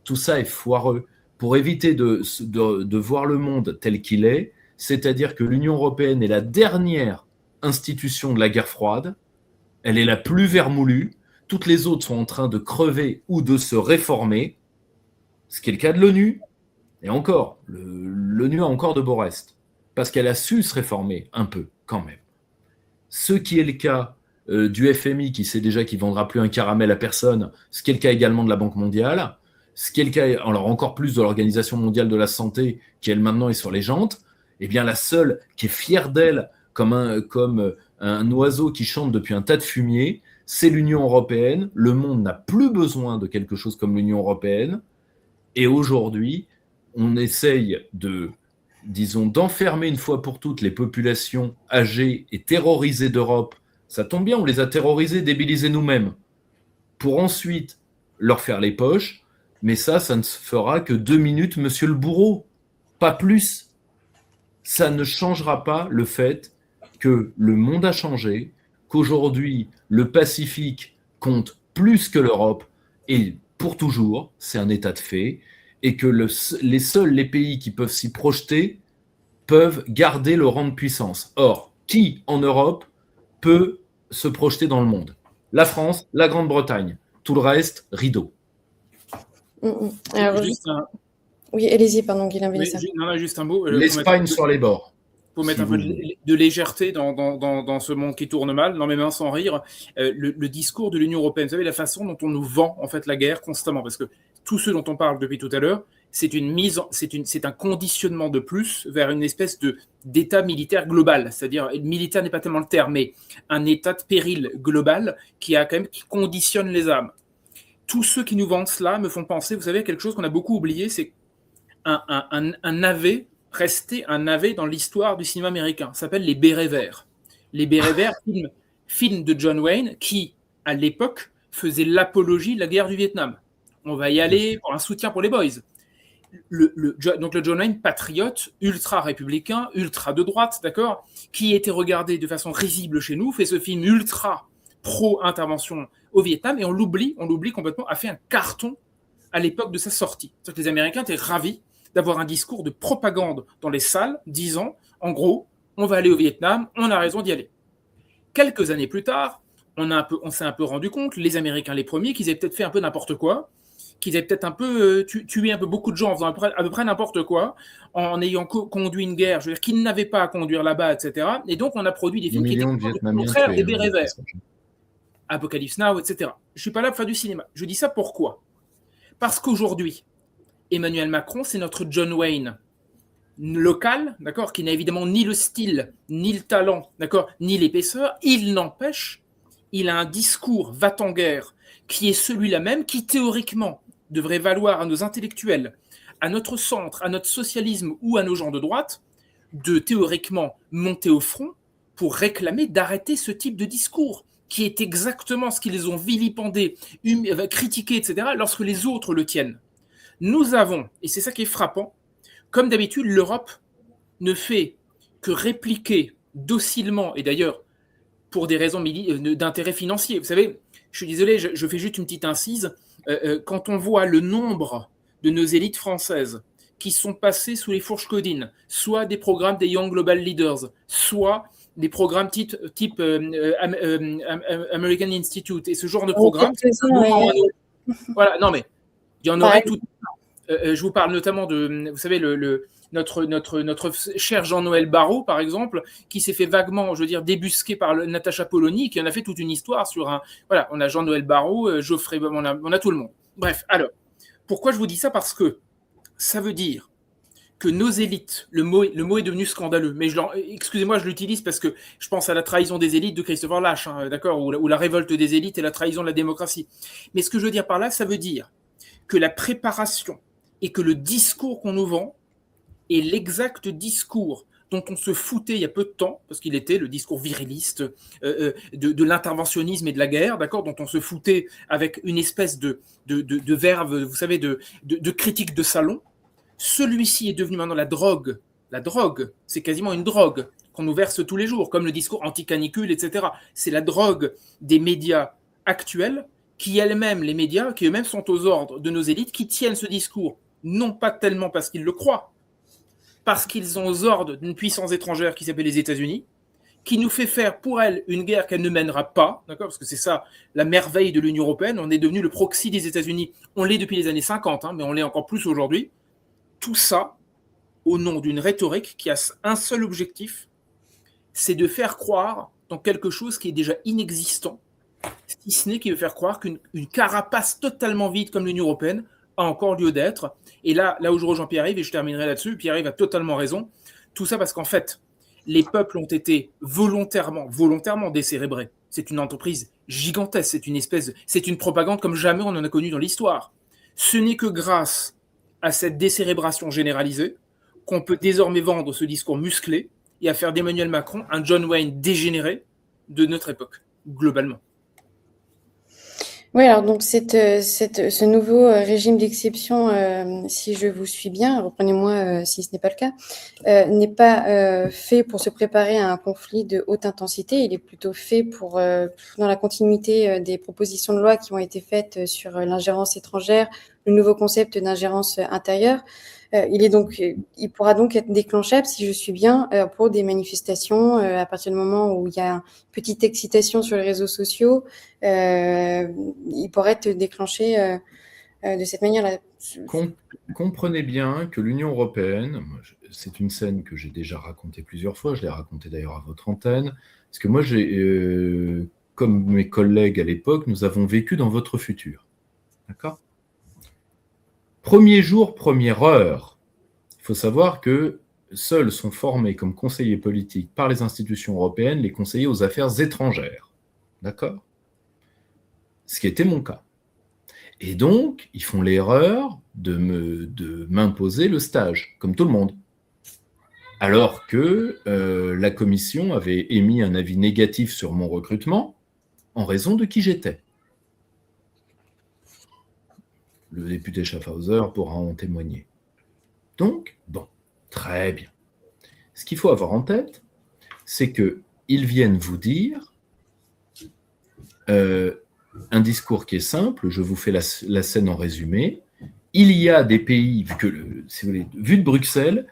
Tout ça est foireux. Pour éviter de voir le monde tel qu'il est, c'est-à-dire que l'Union européenne est la dernière institution de la guerre froide, elle est la plus vermoulue, toutes les autres sont en train de crever ou de se réformer, ce qui est le cas de l'ONU, et encore, l'ONU a encore de beaux restes, parce qu'elle a su se réformer un peu, quand même. Ce qui est le cas du FMI, qui sait déjà qu'il ne vendra plus un caramel à personne, ce qui est le cas également de la Banque mondiale, ce qui est le cas, alors encore plus de l'Organisation mondiale de la santé, qui elle maintenant est sur les jantes, eh bien la seule qui est fière d'elle comme un oiseau qui chante depuis un tas de fumier, c'est l'Union européenne. Le monde n'a plus besoin de quelque chose comme l'Union européenne. Et aujourd'hui, on essaye d'enfermer une fois pour toutes les populations âgées et terrorisées d'Europe. Ça tombe bien, on les a terrorisées, débilisées nous-mêmes, pour ensuite leur faire les poches. Mais ça ne se fera que 2 minutes, monsieur le bourreau, pas plus. Ça ne changera pas le fait que le monde a changé, qu'aujourd'hui, le Pacifique compte plus que l'Europe, et pour toujours, c'est un état de fait, et que les pays qui peuvent s'y projeter peuvent garder le rang de puissance. Or, qui en Europe peut se projeter dans le monde ? La France, la Grande-Bretagne. Tout le reste, rideau. Alors, oui, allez-y, pardon, Guilain Vélissa. Juste un mot. L'Espagne sur les bords. pour mettre un peu de légèreté dans ce monde qui tourne mal, non mais même sans rire, le discours de l'Union européenne, vous savez, la façon dont on nous vend en fait la guerre constamment, parce que tout ce dont on parle depuis tout à l'heure, c'est un conditionnement de plus vers une espèce d'état militaire global, c'est-à-dire militaire n'est pas tellement le terme, mais un état de péril global qui conditionne les âmes. Tous ceux qui nous vendent cela me font penser, vous savez, à quelque chose qu'on a beaucoup oublié, c'est un navet resté un navet dans l'histoire du cinéma américain. Ça s'appelle Les Bérets Verts. Les Bérets Verts, film de John Wayne, qui, à l'époque, faisait l'apologie de la guerre du Vietnam. On va y aller pour un soutien pour les boys. Donc le John Wayne, patriote, ultra-républicain, ultra de droite, d'accord, qui était regardé de façon risible chez nous, fait ce film ultra pro-intervention au Vietnam, et on l'oublie complètement, a fait un carton à l'époque de sa sortie. C'est-à-dire que les Américains étaient ravis d'avoir un discours de propagande dans les salles, disant, en gros, on va aller au Vietnam, on a raison d'y aller. Quelques années plus tard, on s'est un peu rendu compte, les Américains les premiers, qu'ils avaient peut-être fait un peu n'importe quoi, qu'ils avaient peut-être un peu tué un peu beaucoup de gens en faisant à peu près n'importe quoi, en ayant conduit une guerre, je veux dire, qu'ils n'avaient pas à conduire là-bas, etc. Et donc, on a produit des films qui étaient au contraire des bérets verts. Apocalypse Now, etc. Je ne suis pas là pour faire du cinéma. Je dis ça pourquoi ? Parce qu'aujourd'hui, Emmanuel Macron, c'est notre John Wayne local, d'accord, qui n'a évidemment ni le style, ni le talent, d'accord, ni l'épaisseur. Il n'empêche, il a un discours va-t-en-guerre qui est celui-là même, qui théoriquement devrait valoir à nos intellectuels, à notre centre, à notre socialisme ou à nos gens de droite, de théoriquement monter au front pour réclamer d'arrêter ce type de discours, qui est exactement ce qu'ils ont vilipendé, critiqué, etc., lorsque les autres le tiennent. Nous avons, et c'est ça qui est frappant, comme d'habitude, l'Europe ne fait que répliquer docilement, et d'ailleurs pour des raisons d'intérêt financier. Vous savez, je suis désolé, je fais juste une petite incise. Quand on voit le nombre de nos élites françaises qui sont passées sous les fourches codines, soit des programmes des Young Global Leaders, soit des programmes type American Institute, et ce genre de programme. Voilà, non mais il y en aurait tout. Je vous parle notamment de, vous savez, notre cher Jean-Noël Barrot, par exemple, qui s'est fait vaguement, je veux dire, débusquer par Natacha Polony, qui en a fait toute une histoire sur un... Voilà, on a Jean-Noël Barrot, Geoffrey, on a tout le monde. Bref, alors, pourquoi je vous dis ça ? Parce que ça veut dire que nos élites, le mot est devenu scandaleux, mais excusez-moi, je l'utilise parce que je pense à la trahison des élites de Christopher Lasch, hein, d'accord, ou la révolte des élites et la trahison de la démocratie. Mais ce que je veux dire par là, ça veut dire que la préparation et que le discours qu'on nous vend est l'exact discours dont on se foutait il y a peu de temps, parce qu'il était le discours viriliste de l'interventionnisme et de la guerre, d'accord, dont on se foutait avec une espèce de verve, vous savez, de critique de salon. Celui-ci est devenu maintenant la drogue. La drogue, c'est quasiment une drogue qu'on nous verse tous les jours, comme le discours anti-canicule, etc. C'est la drogue des médias actuels, les médias, qui eux-mêmes sont aux ordres de nos élites, qui tiennent ce discours, non pas tellement parce qu'ils le croient, parce qu'ils ont aux ordres d'une puissance étrangère qui s'appelle les États-Unis, qui nous fait faire pour elle une guerre qu'elle ne mènera pas, d'accord, parce que c'est ça la merveille de l'Union européenne, on est devenu le proxy des États-Unis, on l'est depuis les années 50, mais on l'est encore plus aujourd'hui. Tout ça au nom d'une rhétorique qui a un seul objectif, c'est de faire croire dans quelque chose qui est déjà inexistant, si ce n'est qu'il veut faire croire qu'une carapace totalement vide comme l'Union européenne a encore lieu d'être. Et là où je rejoins Pierre-Yves, et je terminerai là-dessus, Pierre-Yves a totalement raison, tout ça parce qu'en fait, les peuples ont été volontairement décérébrés. C'est une entreprise gigantesque, c'est une propagande comme jamais on en a connu dans l'histoire. Ce n'est que grâce à cette décérébration généralisée qu'on peut désormais vendre ce discours musclé et à faire d'Emmanuel Macron un John Wayne dégénéré de notre époque, globalement. Oui, alors donc ce nouveau régime d'exception, si je vous suis bien, reprenez-moi si ce n'est pas le cas, n'est pas fait pour se préparer à un conflit de haute intensité. Il est plutôt fait pour, dans la continuité des propositions de loi qui ont été faites sur l'ingérence étrangère, le nouveau concept d'ingérence intérieure. Il pourra donc être déclenchable, si je suis bien, pour des manifestations à partir du moment où il y a une petite excitation sur les réseaux sociaux. Il pourrait être déclenché de cette manière-là. Comprenez bien que l'Union européenne, c'est une scène que j'ai déjà racontée plusieurs fois, je l'ai racontée d'ailleurs à votre antenne, parce que moi, comme mes collègues à l'époque, nous avons vécu dans votre futur. D'accord ? Premier jour, première heure, il faut savoir que seuls sont formés comme conseillers politiques par les institutions européennes les conseillers aux affaires étrangères. D'accord ? Ce qui était mon cas. Et donc, ils font l'erreur de m'imposer le stage, comme tout le monde. Alors que la commission avait émis un avis négatif sur mon recrutement en raison de qui j'étais. Le député Schaffhauser pourra en témoigner. Donc, bon, très bien. Ce qu'il faut avoir en tête, c'est qu'ils viennent vous dire un discours qui est simple, je vous fais la scène en résumé. Il y a des pays, si vous voulez, vu de Bruxelles,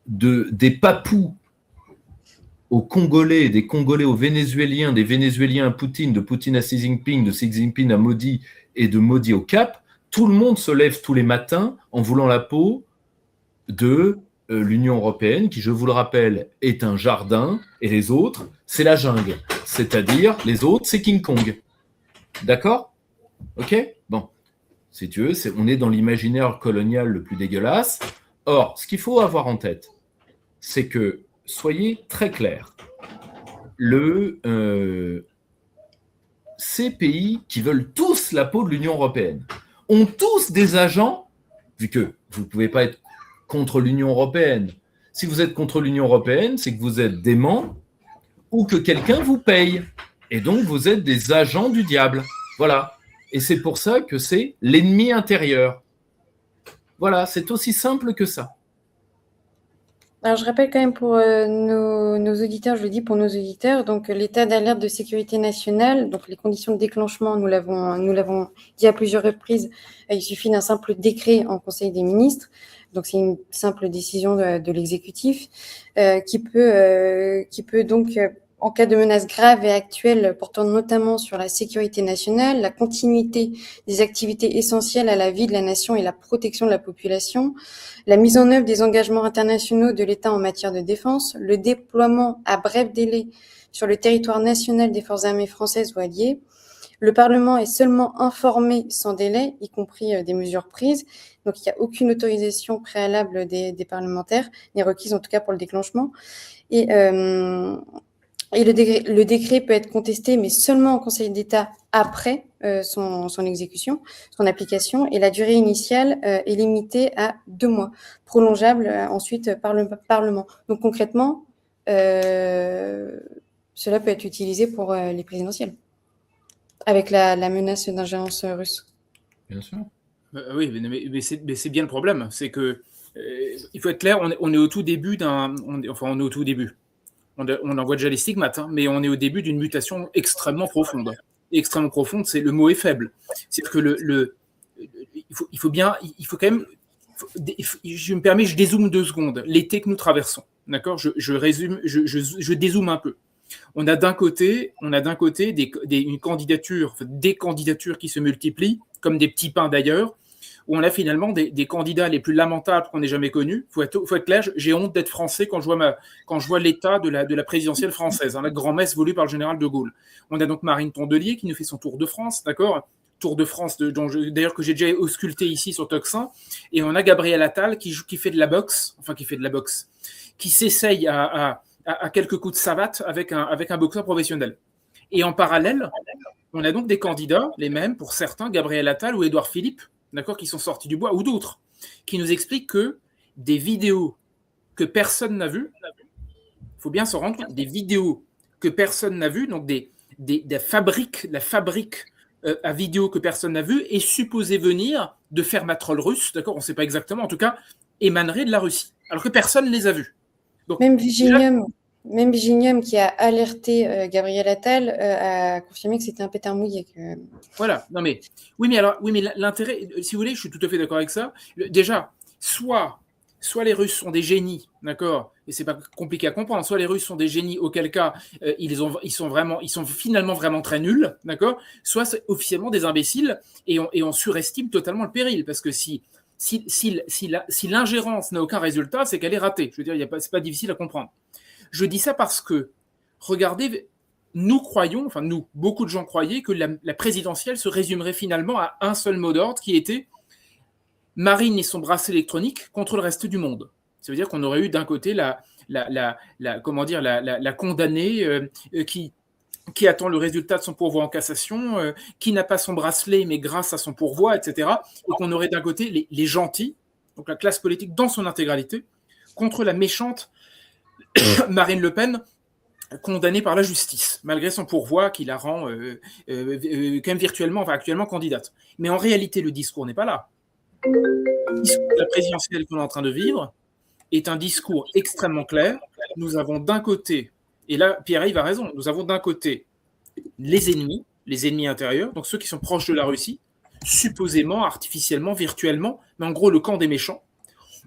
des Papous aux Congolais, des Congolais aux Vénézuéliens, des Vénézuéliens à Poutine, de Poutine à Xi Jinping, de Xi Jinping à Modi et de Modi au Cap, tout le monde se lève tous les matins en voulant la peau de l'Union européenne, qui, je vous le rappelle, est un jardin, et les autres, c'est la jungle. C'est-à-dire, les autres, c'est King Kong. D'accord ? Ok ? Bon. Si tu veux, on est dans l'imaginaire colonial le plus dégueulasse. Or, ce qu'il faut avoir en tête, c'est que, soyez très clairs, ces pays qui veulent tous la peau de l'Union européenne ont tous des agents, vu que vous ne pouvez pas être contre l'Union européenne. Si vous êtes contre l'Union européenne, c'est que vous êtes dément ou que quelqu'un vous paye. Et donc, vous êtes des agents du diable. Voilà. Et c'est pour ça que c'est l'ennemi intérieur. Voilà, c'est aussi simple que ça. Alors, je rappelle quand même pour nos auditeurs, je le dis pour nos auditeurs, donc l'état d'alerte de sécurité nationale, donc les conditions de déclenchement, nous l'avons dit à plusieurs reprises, il suffit d'un simple décret en Conseil des ministres, donc c'est une simple décision de l'exécutif qui peut donc, en cas de menace grave et actuelle portant notamment sur la sécurité nationale, la continuité des activités essentielles à la vie de la nation et la protection de la population, la mise en œuvre des engagements internationaux de l'État en matière de défense, le déploiement à bref délai sur le territoire national des forces armées françaises ou alliées. Le Parlement est seulement informé sans délai, y compris des mesures prises. Donc, il n'y a aucune autorisation préalable des parlementaires, n'est requise en tout cas pour le déclenchement. Et le décret peut être contesté, mais seulement en Conseil d'État après son exécution, son application. Et la durée initiale est limitée à 2 mois, prolongeable ensuite par le Parlement. Donc concrètement, cela peut être utilisé pour les présidentielles, avec la menace d'ingérence russe. Bien sûr. Oui, mais c'est bien le problème. C'est que il faut être clair, on est au tout début on est au tout début. On en voit déjà les stigmates, hein, mais on est au début d'une mutation extrêmement profonde. Et extrêmement profonde, le mot est faible. C'est-à-dire que il faut quand même. Je me permets, je dézoome 2 secondes. L'été que nous traversons, d'accord ? Je résume, je dézoome un peu. On a d'un côté une candidature, des candidatures qui se multiplient, comme des petits pains d'ailleurs, où on a finalement des candidats les plus lamentables qu'on ait jamais connus. Faut être clair, j'ai honte d'être français quand je vois l'état de la présidentielle française, hein, la grand-messe voulue par le général de Gaulle. On a donc Marine Tondelier qui nous fait son tour de France, d'accord ? Tour de France, d'ailleurs que j'ai déjà ausculté ici sur Toxin, et on a Gabriel Attal qui fait de la boxe, qui s'essaye à quelques coups de savate avec un boxeur professionnel. Et en parallèle, on a donc des candidats, les mêmes pour certains, Gabriel Attal ou Édouard Philippe, d'accord, qui sont sortis du bois, ou d'autres, qui nous expliquent que des vidéos que personne n'a vues, il faut bien se rendre compte, des vidéos que personne n'a vues, donc la fabrique à vidéo que personne n'a vue est supposée venir de fermatrol russe, d'accord, on ne sait pas exactement, en tout cas, émanerait de la Russie, alors que personne ne les a vues. Donc, même Viginium qui a alerté Gabriel Attal a confirmé que c'était un pétard mouillé. Voilà, non mais oui, mais l'intérêt, si vous voulez, je suis tout à fait d'accord avec ça. Déjà, soit les Russes sont des génies, d'accord, et c'est pas compliqué à comprendre. Soit les Russes sont des génies, auquel cas ils sont finalement vraiment très nuls, d'accord. Soit c'est officiellement des imbéciles et on surestime totalement le péril, parce que si l'ingérence n'a aucun résultat, c'est qu'elle est ratée. Je veux dire, c'est pas difficile à comprendre. Je dis ça parce que, regardez, nous croyons, enfin nous, beaucoup de gens croyaient que la présidentielle se résumerait finalement à un seul mot d'ordre qui était Marine et son bracelet électronique contre le reste du monde. Ça veut dire qu'on aurait eu d'un côté la condamnée qui attend le résultat de son pourvoi en cassation, qui n'a pas son bracelet, mais grâce à son pourvoi, etc. Et qu'on aurait d'un côté les gentils, donc la classe politique dans son intégralité, contre la méchante Marine Le Pen, condamnée par la justice, malgré son pourvoi qui la rend quand même actuellement candidate. Mais en réalité, le discours n'est pas là. Le discours de la présidentielle qu'on est en train de vivre est un discours extrêmement clair. Nous avons d'un côté, et là Pierre-Yves a raison, nous avons d'un côté les ennemis intérieurs, donc ceux qui sont proches de la Russie, supposément, artificiellement, virtuellement, mais en gros le camp des méchants.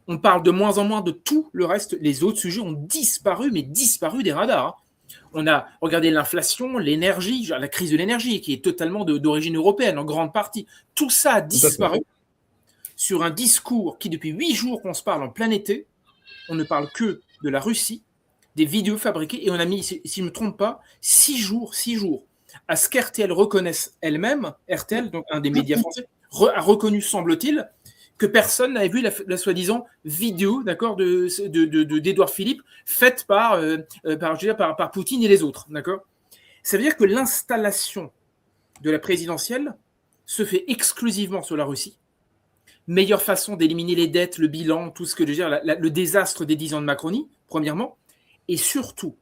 On parle de moins en moins de tout le reste, les autres sujets ont disparu, mais disparu des radars. On a regardé l'inflation, l'énergie, la crise de l'énergie, qui est totalement d'origine européenne, en grande partie. Tout ça a disparu sur un discours qui, depuis 8 jours qu'on se parle en plein été, on ne parle que de la Russie, des vidéos fabriquées, et on a mis, si je ne me trompe pas, 6 jours, à ce qu'RTL reconnaisse elle-même, RTL, donc un des médias français, a reconnu, semble-t-il, que personne n'avait vu la soi-disant vidéo, d'accord, d'Édouard Philippe, faite par Poutine et les autres, d'accord. Ça veut dire que l'installation de la présidentielle se fait exclusivement sur la Russie. Meilleure façon d'éliminer les dettes, le bilan, tout ce que je veux dire, le désastre des 10 ans de Macronie, premièrement. Et surtout,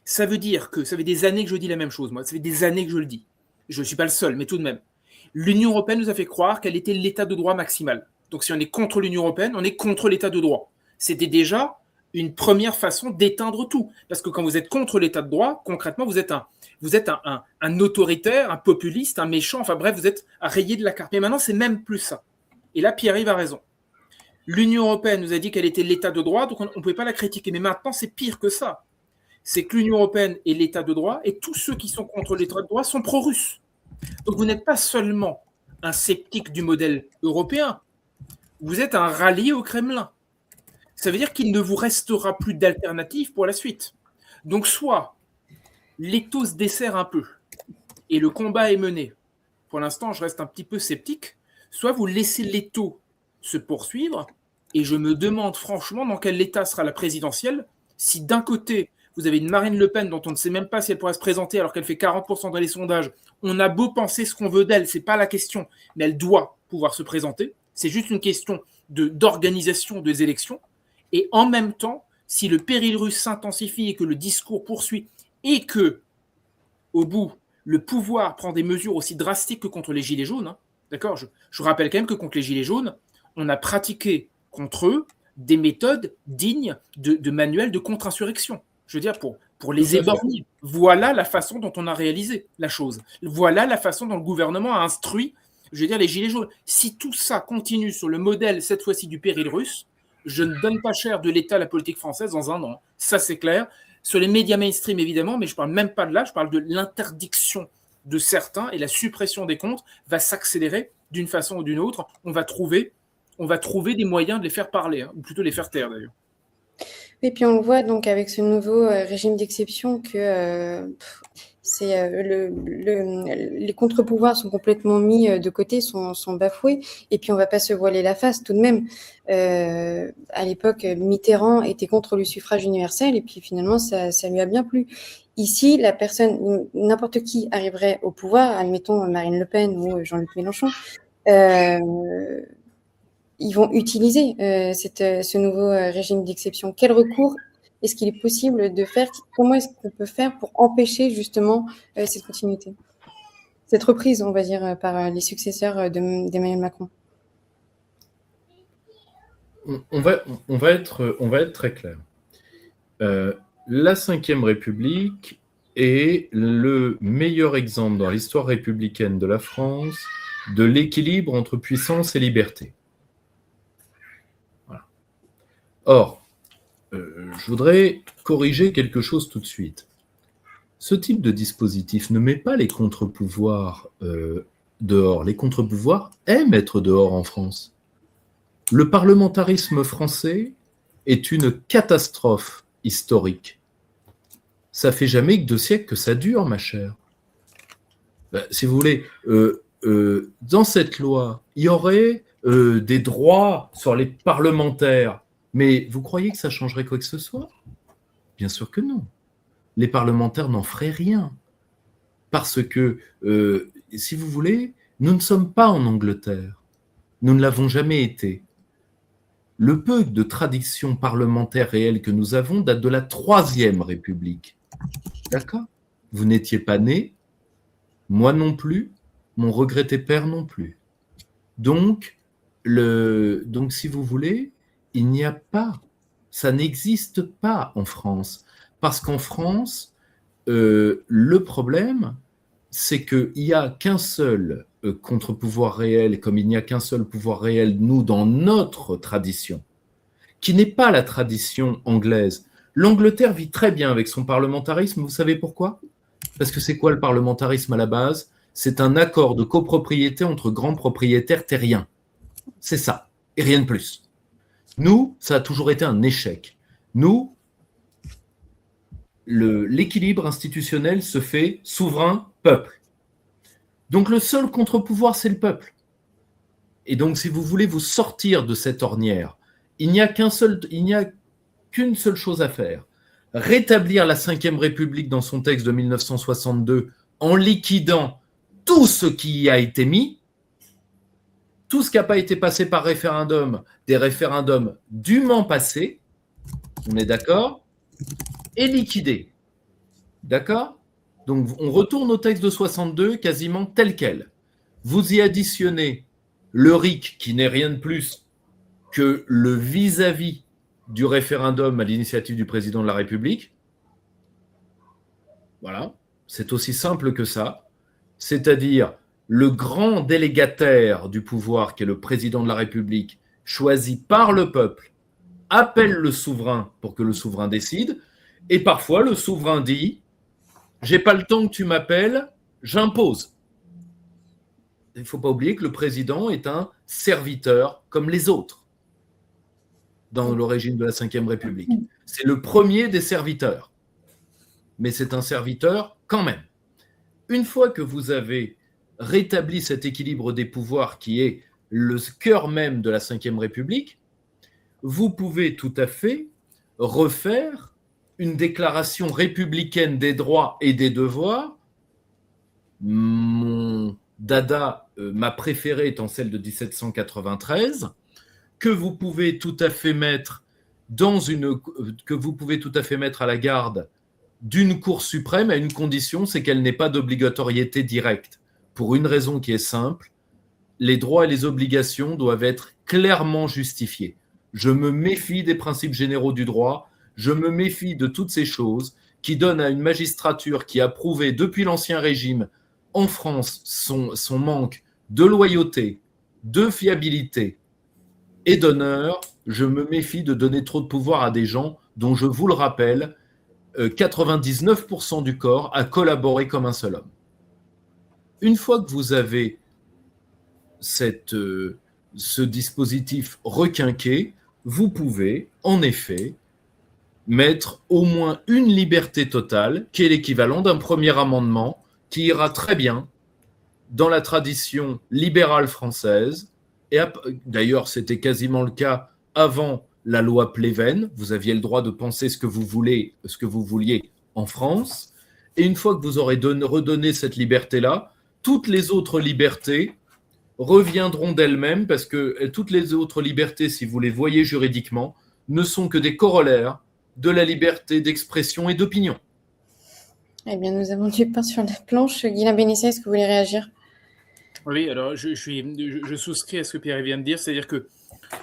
ça veut dire que ça fait des années que je dis la même chose, moi. Ça fait des années que je le dis. Je ne suis pas le seul, mais tout de même. L'Union européenne nous a fait croire qu'elle était l'état de droit maximal. Donc si on est contre l'Union européenne, on est contre l'état de droit. C'était déjà une première façon d'éteindre tout. Parce que quand vous êtes contre l'état de droit, concrètement, vous êtes un autoritaire, un populiste, un méchant, enfin bref, vous êtes à rayer de la carte. Mais maintenant, c'est même plus ça. Et là, Pierre-Yves a raison. L'Union européenne nous a dit qu'elle était l'état de droit, donc on ne pouvait pas la critiquer. Mais maintenant, c'est pire que ça. C'est que l'Union européenne est l'état de droit, et tous ceux qui sont contre l'état de droit sont pro-russes. Donc vous n'êtes pas seulement un sceptique du modèle européen, vous êtes un rallié au Kremlin. Ça veut dire qu'il ne vous restera plus d'alternative pour la suite. Donc soit l'étau se dessert un peu, et le combat est mené. Pour l'instant, je reste un petit peu sceptique. Soit vous laissez l'étau se poursuivre, et je me demande franchement dans quel état sera la présidentielle, si d'un côté, vous avez une Marine Le Pen dont on ne sait même pas si elle pourra se présenter alors qu'elle fait 40% dans les sondages. On a beau penser ce qu'on veut d'elle, c'est pas la question, mais elle doit pouvoir se présenter. C'est juste une question d'organisation des élections. Et en même temps, si le péril russe s'intensifie et que le discours poursuit et que, au bout, le pouvoir prend des mesures aussi drastiques que contre les Gilets jaunes, hein, d'accord, je rappelle quand même que contre les Gilets jaunes, on a pratiqué contre eux des méthodes dignes de manuels de contre-insurrection. Je veux dire, pour les éborgner. Voilà la façon dont on a réalisé la chose. Voilà la façon dont le gouvernement a instruit, je veux dire, les Gilets jaunes. Si tout ça continue sur le modèle, cette fois-ci, du péril russe, je ne donne pas cher de l'État à la politique française dans un an. Ça, c'est clair. Sur les médias mainstream, évidemment, mais je ne parle même pas de là, je parle de l'interdiction de certains et la suppression des comptes va s'accélérer d'une façon ou d'une autre. On va trouver des moyens de les faire parler, hein, ou plutôt les faire taire d'ailleurs. Et puis on le voit donc avec ce nouveau régime d'exception que les contre-pouvoirs sont complètement mis de côté, sont bafoués. Et puis on ne va pas se voiler la face tout de même. À l'époque, Mitterrand était contre le suffrage universel et puis finalement ça lui a bien plu. Ici, n'importe qui arriverait au pouvoir, admettons Marine Le Pen ou Jean-Luc Mélenchon, ils vont utiliser ce nouveau régime d'exception. Quel recours est-ce qu'il est possible de faire? Comment est-ce qu'on peut faire pour empêcher justement cette continuité, cette reprise, on va dire, par les successeurs d'Emmanuel Macron? On va être très clair. La Ve République est le meilleur exemple dans l'histoire républicaine de la France de l'équilibre entre puissance et liberté. Voilà. Or, je voudrais corriger quelque chose tout de suite. Ce type de dispositif ne met pas les contre-pouvoirs dehors. Les contre-pouvoirs aiment être dehors en France. Le parlementarisme français est une catastrophe historique. Ça fait jamais que 2 siècles que ça dure, ma chère. Si vous voulez, dans cette loi, il y aurait des droits sur les parlementaires. Mais vous croyez que ça changerait quoi que ce soit? Bien sûr que non. Les parlementaires n'en feraient rien. Parce que, si vous voulez, nous ne sommes pas en Angleterre. Nous ne l'avons jamais été. Le peu de tradition parlementaire réelle que nous avons date de la Troisième République. D'accord? Vous n'étiez pas né, moi non plus, mon regretté père non plus. Donc, si vous voulez, il n'y a pas, ça n'existe pas en France. Parce qu'en France, le problème, c'est qu'il n'y a qu'un seul contre-pouvoir réel, comme il n'y a qu'un seul pouvoir réel, nous, dans notre tradition, qui n'est pas la tradition anglaise. L'Angleterre vit très bien avec son parlementarisme, vous savez pourquoi? Parce que c'est quoi le parlementarisme à la base? C'est un accord de copropriété entre grands propriétaires terriens. C'est ça, et rien de plus. Nous, ça a toujours été un échec. Nous, l'équilibre institutionnel se fait souverain-peuple. Donc le seul contre-pouvoir, c'est le peuple. Et donc, si vous voulez vous sortir de cette ornière, il n'y a qu'une seule chose à faire. Rétablir la Ve République dans son texte de 1962 en liquidant tout ce qui y a été mis, tout ce qui n'a pas été passé par référendum, des référendums dûment passés, on est d'accord, et liquidé. D'accord? Donc, on retourne au texte de 62 quasiment tel quel. Vous y additionnez le RIC, qui n'est rien de plus que le vis-à-vis du référendum à l'initiative du président de la République. Voilà, c'est aussi simple que ça. C'est-à-dire, le grand délégataire du pouvoir, qui est le président de la République, choisi par le peuple, appelle le souverain pour que le souverain décide, et parfois le souverain dit « j'ai pas le temps que tu m'appelles, j'impose ». Il ne faut pas oublier que le président est un serviteur comme les autres dans le régime de la Ve République. C'est le premier des serviteurs, mais c'est un serviteur quand même. Une fois que vous avez rétabli cet équilibre des pouvoirs qui est le cœur même de la Ve République, vous pouvez tout à fait refaire une déclaration républicaine des droits et des devoirs. Mon dada, ma préférée étant celle de 1793, que vous pouvez tout à fait mettre à la garde d'une Cour suprême à une condition, c'est qu'elle n'ait pas d'obligatoriété directe. Pour une raison qui est simple, les droits et les obligations doivent être clairement justifiés. Je me méfie des principes généraux du droit, je me méfie de toutes ces choses qui donnent à une magistrature qui a prouvé depuis l'Ancien Régime en France son manque de loyauté, de fiabilité et d'honneur. Je me méfie de donner trop de pouvoir à des gens dont, je vous le rappelle, 99% du corps a collaboré comme un seul homme. Une fois que vous avez ce dispositif requinqué, vous pouvez, en effet, mettre au moins une liberté totale, qui est l'équivalent d'un premier amendement, qui ira très bien dans la tradition libérale française. Et d'ailleurs, c'était quasiment le cas avant la loi Pleven. Vous aviez le droit de penser ce que vous vouliez en France. Et une fois que vous aurez redonné cette liberté-là, toutes les autres libertés reviendront d'elles-mêmes, parce que toutes les autres libertés, si vous les voyez juridiquement, ne sont que des corollaires de la liberté d'expression et d'opinion. Eh bien, nous avons du pain sur la planche. Guilain Bénissé, est-ce que vous voulez réagir? Oui, alors je souscris à ce que Pierre vient de dire, c'est-à-dire que,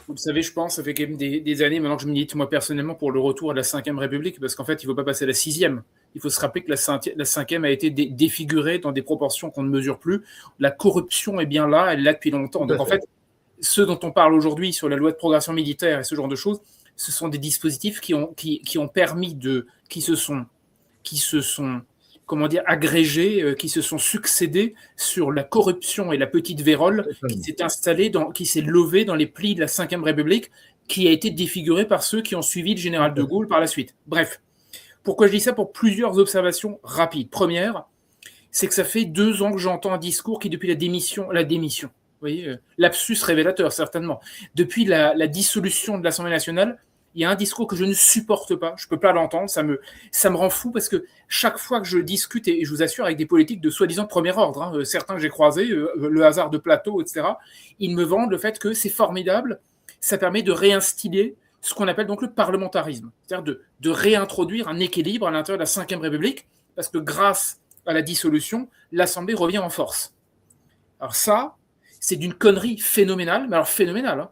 vous le savez, je pense, ça fait quand même des années maintenant que je milite, moi personnellement, pour le retour à la Ve République, parce qu'en fait, il ne faut pas passer à la 6e. Il faut se rappeler que la 5e a été défigurée dans des proportions qu'on ne mesure plus. La corruption est bien là, elle est là depuis longtemps. Donc en fait, ce dont on parle aujourd'hui sur la loi de programmation militaire et ce genre de choses, ce sont des dispositifs qui ont permis qui se sont comment dire, agrégés, qui se sont succédés sur la corruption et la petite vérole qui s'est installée, qui s'est levée dans les plis de la Ve République, qui a été défigurée par ceux qui ont suivi le général de Gaulle par la suite. Bref, pourquoi je dis ça? Pour plusieurs observations rapides. Première, c'est que ça fait 2 ans que j'entends un discours qui, depuis la démission, vous voyez, lapsus révélateur certainement, depuis la dissolution de l'Assemblée nationale, il y a un discours que je ne supporte pas, je ne peux pas l'entendre, ça me rend fou parce que chaque fois que je discute, et je vous assure, avec des politiques de soi-disant premier ordre, certains que j'ai croisés, le hasard de plateau, etc., ils me vendent le fait que c'est formidable, ça permet de réinstiller ce qu'on appelle donc le parlementarisme, c'est-à-dire de réintroduire un équilibre à l'intérieur de la Ve République, parce que grâce à la dissolution, l'Assemblée revient en force. Alors ça, c'est d'une connerie phénoménale, mais alors phénoménale, hein,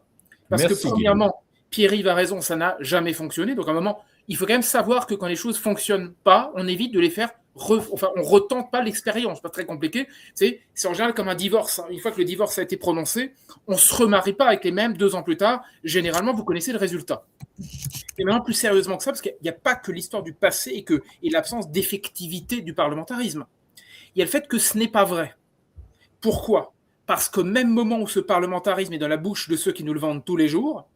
parce que premièrement, Pierre-Yves a raison, ça n'a jamais fonctionné. Donc, à un moment, il faut quand même savoir que quand les choses ne fonctionnent pas, on évite de les faire. On ne retente pas l'expérience. C'est pas très compliqué. C'est en général comme un divorce. Hein. Une fois que le divorce a été prononcé, on ne se remarie pas avec les mêmes 2 ans plus tard. Généralement, vous connaissez le résultat. Et maintenant, plus sérieusement que ça, parce qu'il n'y a pas que l'histoire du passé et l'absence d'effectivité du parlementarisme. Il y a le fait que ce n'est pas vrai. Pourquoi? Parce qu'au même moment où ce parlementarisme est dans la bouche de ceux qui nous le vendent tous les jours,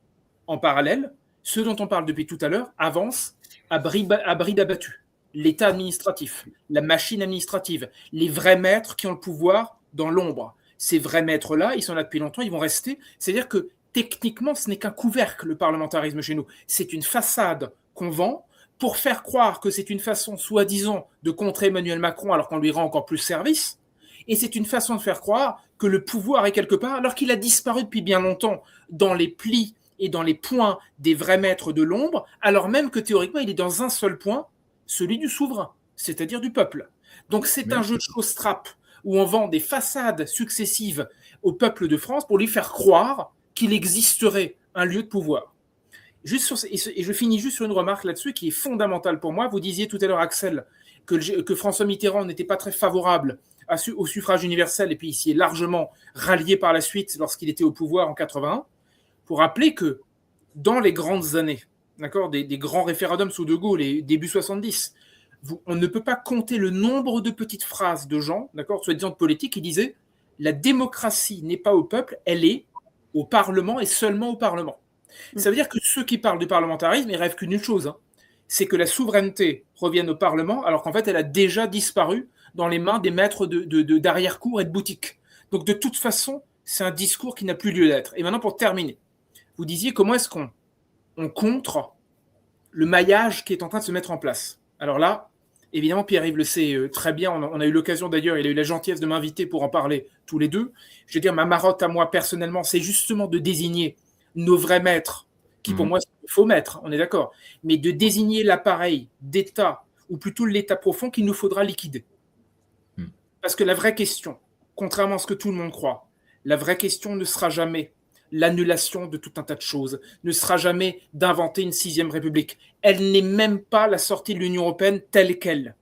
en parallèle, ceux dont on parle depuis tout à l'heure avancent à bride abattue. L'État administratif, la machine administrative, les vrais maîtres qui ont le pouvoir dans l'ombre. Ces vrais maîtres-là, ils sont là depuis longtemps, ils vont rester. C'est-à-dire que techniquement, ce n'est qu'un couvercle, le parlementarisme chez nous. C'est une façade qu'on vend pour faire croire que c'est une façon, soi-disant, de contrer Emmanuel Macron alors qu'on lui rend encore plus service. Et c'est une façon de faire croire que le pouvoir est quelque part, alors qu'il a disparu depuis bien longtemps dans les plis et dans les points des vrais maîtres de l'ombre, alors même que théoriquement, il est dans un seul point, celui du souverain, c'est-à-dire du peuple. Donc c'est un jeu de choses-trappes où on vend des façades successives au peuple de France pour lui faire croire qu'il existerait un lieu de pouvoir. Et je finis juste sur une remarque là-dessus qui est fondamentale pour moi. Vous disiez tout à l'heure, Axel, que François Mitterrand n'était pas très favorable au suffrage universel et puis il s'y est largement rallié par la suite lorsqu'il était au pouvoir en 81. Pour rappeler que dans les grandes années, d'accord, des grands référendums sous De Gaulle, les début 70, on ne peut pas compter le nombre de petites phrases de gens, d'accord, soi-disant de politiques, qui disaient « la démocratie n'est pas au peuple, elle est au Parlement et seulement au Parlement ». Ça veut dire que ceux qui parlent du parlementarisme, ils rêvent qu'une chose, hein, c'est que la souveraineté revienne au Parlement, alors qu'en fait, elle a déjà disparu dans les mains des maîtres d'arrière-cour et de boutique. Donc, de toute façon, c'est un discours qui n'a plus lieu d'être. Et maintenant, pour terminer, vous disiez comment est-ce qu'on contre le maillage qui est en train de se mettre en place. Alors là, évidemment, Pierre-Yves le sait très bien. On a eu l'occasion d'ailleurs, il a eu la gentillesse de m'inviter pour en parler tous les deux. Je veux dire, ma marotte à moi, personnellement, c'est justement de désigner nos vrais maîtres, qui pour moi, sont de faux maîtres, on est d'accord, mais de désigner l'appareil d'État, ou plutôt l'État profond qu'il nous faudra liquider. Parce que la vraie question, contrairement à ce que tout le monde croit, la vraie question ne sera jamais l'annulation de tout un tas de choses, ne sera jamais d'inventer une 6e République. Elle n'est même pas la sortie de l'Union européenne telle qu'elle.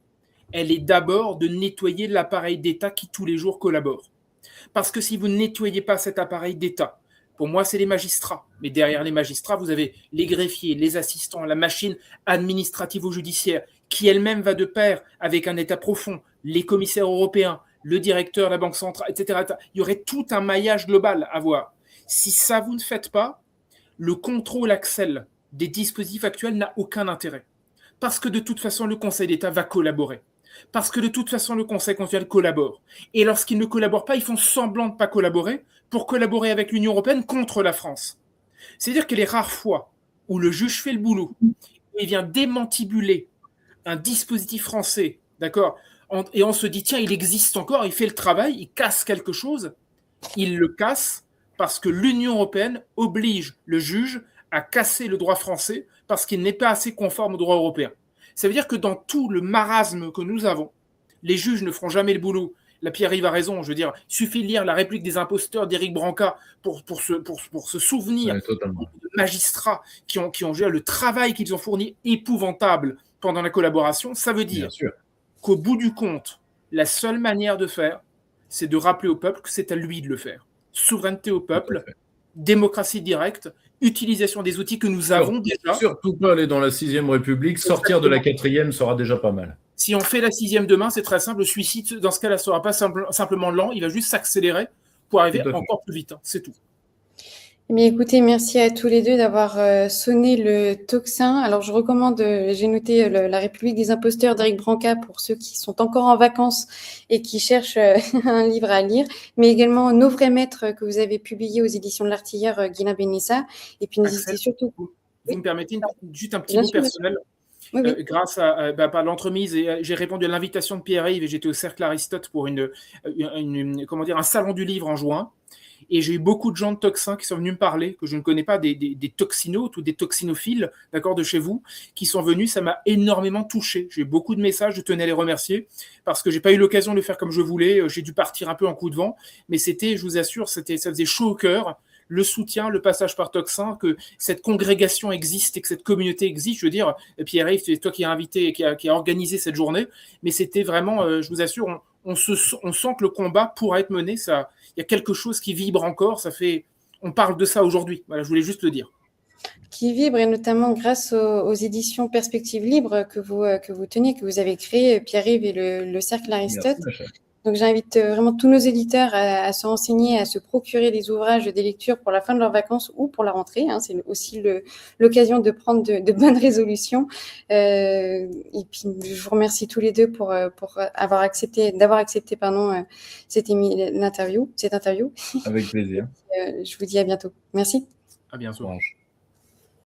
Elle est d'abord de nettoyer l'appareil d'État qui tous les jours collabore. Parce que si vous ne nettoyez pas cet appareil d'État, pour moi c'est les magistrats, mais derrière les magistrats vous avez les greffiers, les assistants, la machine administrative ou judiciaire, qui elle-même va de pair avec un État profond, les commissaires européens, le directeur de la Banque centrale, etc. Il y aurait tout un maillage global à voir. Si ça, vous ne faites pas, le contrôle, Axel, des dispositifs actuels n'a aucun intérêt. Parce que de toute façon, le Conseil d'État va collaborer. Parce que de toute façon, le Conseil constitutionnel collabore. Et lorsqu'ils ne collaborent pas, ils font semblant de ne pas collaborer pour collaborer avec l'Union européenne contre la France. C'est-à-dire que les rares fois où le juge fait le boulot, où il vient démantibuler un dispositif français, d'accord, et on se dit, tiens, il existe encore, il fait le travail, il casse quelque chose, il le casse parce que l'Union européenne oblige le juge à casser le droit français parce qu'il n'est pas assez conforme au droit européen. Ça veut dire que dans tout le marasme que nous avons, les juges ne feront jamais le boulot. La Pierre-Yves a raison, je veux dire, il suffit de lire La réplique des imposteurs d'Éric Branca pour se souvenir de magistrats qui ont le travail qu'ils ont fourni épouvantable pendant la collaboration. Ça veut dire qu'au bout du compte, la seule manière de faire, c'est de rappeler au peuple que c'est à lui de le faire. Souveraineté au peuple, démocratie directe, utilisation des outils que nous avons déjà. Surtout pas aller dans la 6e République, sortir de la 4e sera déjà pas mal. Si on fait la 6e demain, c'est très simple, le suicide, dans ce cas-là, ne sera pas simplement lent, il va juste s'accélérer pour arriver encore plus vite, c'est tout. Mais écoutez, merci à tous les deux d'avoir sonné le tocsin. Alors, je recommande, j'ai noté La République des imposteurs d'Éric Branca pour ceux qui sont encore en vacances et qui cherchent un livre à lire, mais également Nos vrais maîtres que vous avez publié aux éditions de l'Artilleur, Guylain Benessa. Et puis, n'hésitez surtout. Vous me permettez juste un petit mot personnel. Oui. Grâce à par l'entremise, j'ai répondu à l'invitation de Pierre-Yves et j'étais au Cercle Aristote pour un salon du livre en juin. Et j'ai eu beaucoup de gens de Toxin qui sont venus me parler, que je ne connais pas, des toxinotes ou des toxinophiles, d'accord, de chez vous, qui sont venus. Ça m'a énormément touché. J'ai eu beaucoup de messages, je tenais à les remercier, parce que je n'ai pas eu l'occasion de le faire comme je voulais. J'ai dû partir un peu en coup de vent, mais c'était, je vous assure, ça faisait chaud au cœur. Le soutien, le passage par Toxin, que cette congrégation existe et que cette communauté existe. Je veux dire, Pierre-Yves, c'est toi qui as invité et qui a organisé cette journée, mais c'était vraiment, je vous assure, on sent que le combat pourra être mené. Il y a quelque chose qui vibre encore. On parle de ça aujourd'hui. Voilà, je voulais juste le dire. Qui vibre, et notamment grâce aux éditions Perspectives Libres que vous tenez, que vous avez créées, Pierre-Yves et le Cercle Aristote. Merci. Donc, j'invite vraiment tous nos éditeurs à se renseigner, à se procurer des ouvrages, des lectures pour la fin de leurs vacances ou pour la rentrée. C'est aussi l'occasion de prendre de bonnes résolutions. Et puis, je vous remercie tous les deux pour d'avoir accepté cette interview. Avec plaisir. Je vous dis à bientôt. Merci. À bientôt.